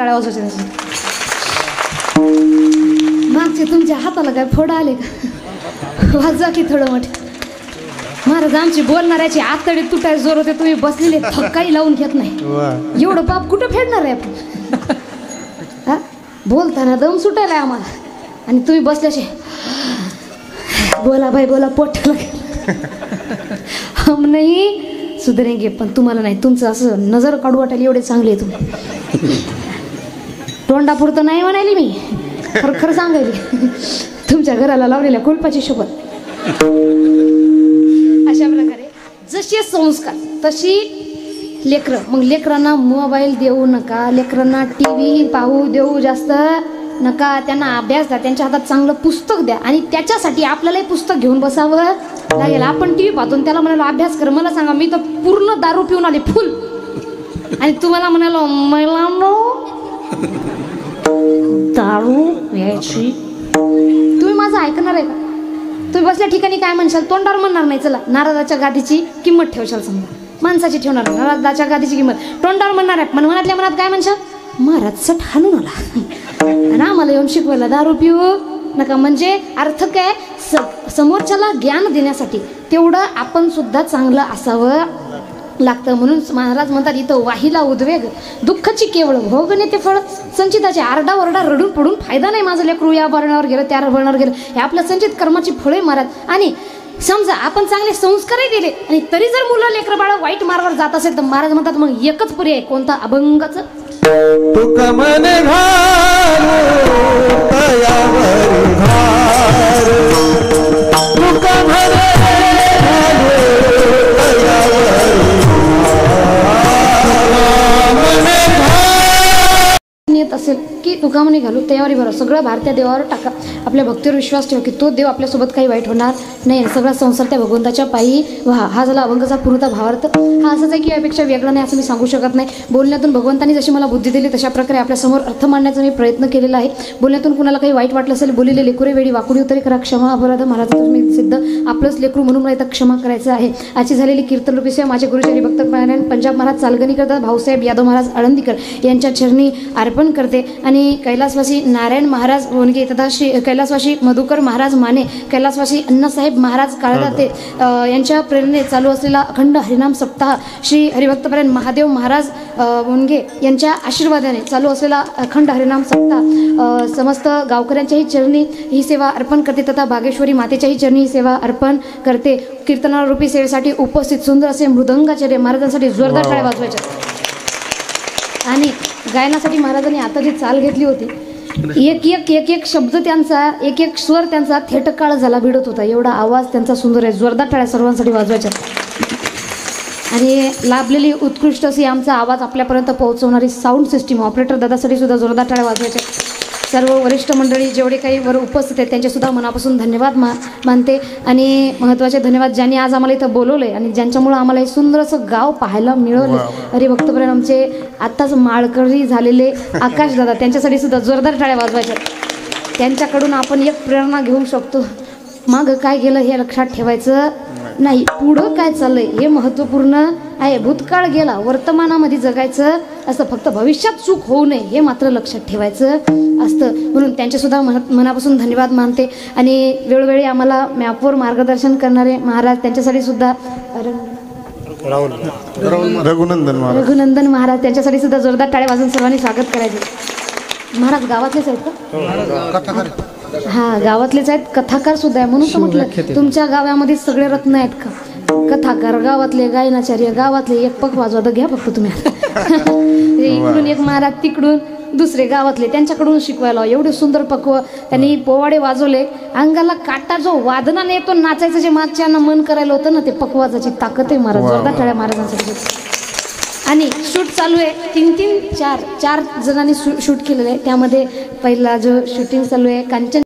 टाळ्या वाजवायच्या त्याच्या. मागचे तुमच्या हाताला काय फोड आले का? वाजवा की थोडं मोठं. महाराज आमची बोलणाऱ्याची आतडे तुटायला जोर होते, तुम्ही बसलेले थक्काही लावून घेत नाही. एवढं पाप कुठं फेडणार आहे आपण? हा बोलताना दम सुटायला आम्हाला आणि तुम्ही बसल्याचे बोला बाई बोला पोटाला. हम नाही सुधरेंगे, पण तुम्हाला नाही. तुमचं असं नजर काढू वाटायला एवढे चांगले आहे तुम्ही. तोंडापुरतं नाही म्हणाली मी, खरं खरं सांगायली. तुमच्या घराला लावलेल्या कुलपाची शोभत. अशा प्रकारे जसे संस्कार तशी लेकरं. मग लेकरांना मोबाईल देऊ नका, लेकरांना TV पाहू देऊ जास्त नका, त्यांना अभ्यास द्या, त्यांच्या हातात चांगलं पुस्तक द्या. आणि त्याच्यासाठी आपल्यालाही पुस्तक घेऊन बसावं लागेल. आपण TV पाहतो त्याला म्हणालो अभ्यास कर. मला सांगा, मी तर पूर्ण दारू पिऊन आले फुल, आणि तुम्हाला म्हणालो मला दारू यायची. तुम्ही माझं ऐकणार आहे का? तुम्ही बसल्या ठिकाणी काय म्हणशाल? तोंडावर म्हणणार नाही. चला नारदाच्या गादीची किंमत ठेवशाल, समजा माणसाची ठेवणार नाही, नारदाच्या गादीची किंमत तोंडावर म्हणणार आहे. पण मनातल्या मनात काय म्हणशाल? महाराज सट हाणून आला आणि आम्हाला येऊन शिकवायला दारू पिऊ नका. म्हणजे अर्थ काय? समोरच्याला ज्ञान देण्यासाठी तेवढं आपण सुद्धा चांगलं असावं लागतं. म्हणून महाराज म्हणतात इथं वाहिला उद्वेग दुःखाची केवळ भोग नेते फळ. संचिताचे आरडाओरडा रडून पडून फायदा नाही. माझं लेकरू या वर्णावर गेलं त्या वर्णावर गेलं, हे आपल्या संचित कर्माची फळे महाराज. आणि समजा आपण चांगले संस्कारही दिले आणि तरी जर मुलं लेकरं बाळ वाईट मार्गावर जात असेल तर महाराज म्हणतात मग एकच पर्याय कोणता? अभंगाचं. तुका मन घालू तयावर घाल, तुका मन घालू तयावर येत असेल की तुका म्हणे घालू तयारी बरं. सगळं भारतीय देवावर टाका. आपल्या भक्तीवर विश्वास ठेवा की तो देव आपल्यासोबत काही वाईट होणार नाही. सगळा संसार त्या भगवंताच्या पायी व्हा. हा झाला अभंगाचा पूर्णतः भावार्थ. हा असंच आहे की यापेक्षा वेगळा नाही असं मी सांगू शकत नाही. बोलण्यातून भगवंतांनी जशी मला बुद्धी दिली तशा प्रकारे आपल्यासमोर अर्थ मांडण्याचा मी प्रयत्न केलेला आहे. बोलण्यातून कुणाला काही वाईट वाटलं असेल, बोललेले लेकरे वेळी वाकुडी उतरी करा, क्षमा अपराध महाराज तुम्ही सिद्ध. आपलंच लेकरू म्हणून मला इथं क्षमा करायचं आहे. आजची झालेली कीर्तन रूपी सेवा माझे गुरुजी हरिभक्त पंजाब महाराज चालगणी करतात भाऊसाहेब यादव महाराज आळंदीकर यांच्या चरणी अर्पण करते. आणि कैलासवासी नारायण महाराज होनगे तथा श्री कैलासवासी मधुकर महाराज माने, कैलासवासी अण्णासाहेब महाराज काळदाते यांच्या प्रेरणेने चालू असलेला अखंड हरिनाम सप्ताह, श्री हरिभक्तपरायण महादेव महाराज होनगे यांच्या आशीर्वादाने चालू असलेला अखंड हरिनाम सप्ताह समस्त गावकऱ्यांच्याही चरणी ही सेवा अर्पण करते तथा बागेश्वरी मातेच्याही चरणी ही सेवा अर्पण करते. कीर्तनारूपी सेवेसाठी उपस्थित सुंदर असे मृदंगाचार्य महाराजांसाठी जोरदार टाळ्या वाजवायच्या. आणि गायनासाठी महाराजांनी आता जी चाल घेतली होती, एक एक एक एक शब्द त्यांचा, एक एक स्वर त्यांचा थेटकाळ झाला भिडत होता. एवढा आवाज त्यांचा सुंदर आहे. जोरदार टाळ्या सर्वांसाठी वाजवायच्या. आणि लाभलेली उत्कृष्ट अशी आमचा आवाज आपल्यापर्यंत पोहोचवणारी साऊंड सिस्टीम ऑपरेटर दादासाठी सुद्धा जोरदार टाळ्या वाजवायच्या. सर्व वरिष्ठ मंडळी जेवढे काही वर उपस्थित आहेत त्यांचेसुद्धा मनापासून धन्यवाद मानते. आणि महत्त्वाचे धन्यवाद ज्यांनी आज आम्हाला इथं बोलवलं आहे आणि ज्यांच्यामुळं आम्हाला हे सुंदर असं गाव पाहायला मिळवलं. हरिभक्तपरायण आमचे आत्ताच माळकरी झालेले आकाश दादा, त्यांच्यासाठी सुद्धा जोरदार टाळ्या वाजवायच्या. त्यांच्याकडून आपण एक प्रेरणा घेऊ शकतो. मागं काय गेलं हे लक्षात ठेवायचं नाही, पुढं काय चाललंय हे महत्त्वपूर्ण आहे. भूतकाळ गेला, वर्तमानामध्ये जगायचं असतं, फक्त भविष्यात चूक होऊ नये हे मात्र लक्षात ठेवायचं असतं. म्हणून त्यांचेसुद्धा मनापासून धन्यवाद मानते. आणि वेळोवेळी आम्हाला मॅपवर मार्गदर्शन करणारे महाराज त्यांच्यासाठी सुद्धा रघुनंदन महाराज त्यांच्यासाठी सुद्धा जोरदार टाळ्या वाजून सर्वांनी स्वागत करायचे. महाराज गावातलेच आहेत का? हा गावातलेच आहेत, कथाकार सुद्धा आहे. म्हणून तर म्हटलं तुमच्या गावामध्ये सगळे रत्न आहेत का? कथाकार गावातले, गायनाचार्य गावातले, एक पक वाजवा तर घ्या फक्त तुम्ही. इकडून एक महाराज, तिकडून दुसरे गावातले, त्यांच्याकडून शिकवायला एवढे सुंदर पक्व त्यांनी पोवाडे वाजवले. अंगाला काटा जो वादनाने येतो, नाचायचं जे मागच्यांना मन करायला होतं ना, ते पकवाजाची ताकद आहे महाराज. जोरदार टाळ्या महाराजांसाठी. आणि शूट चालू आहे, चार जणांनी शूट केलेलं आहे. त्यामध्ये पहिला जो शूटिंग चालू आहे कांचन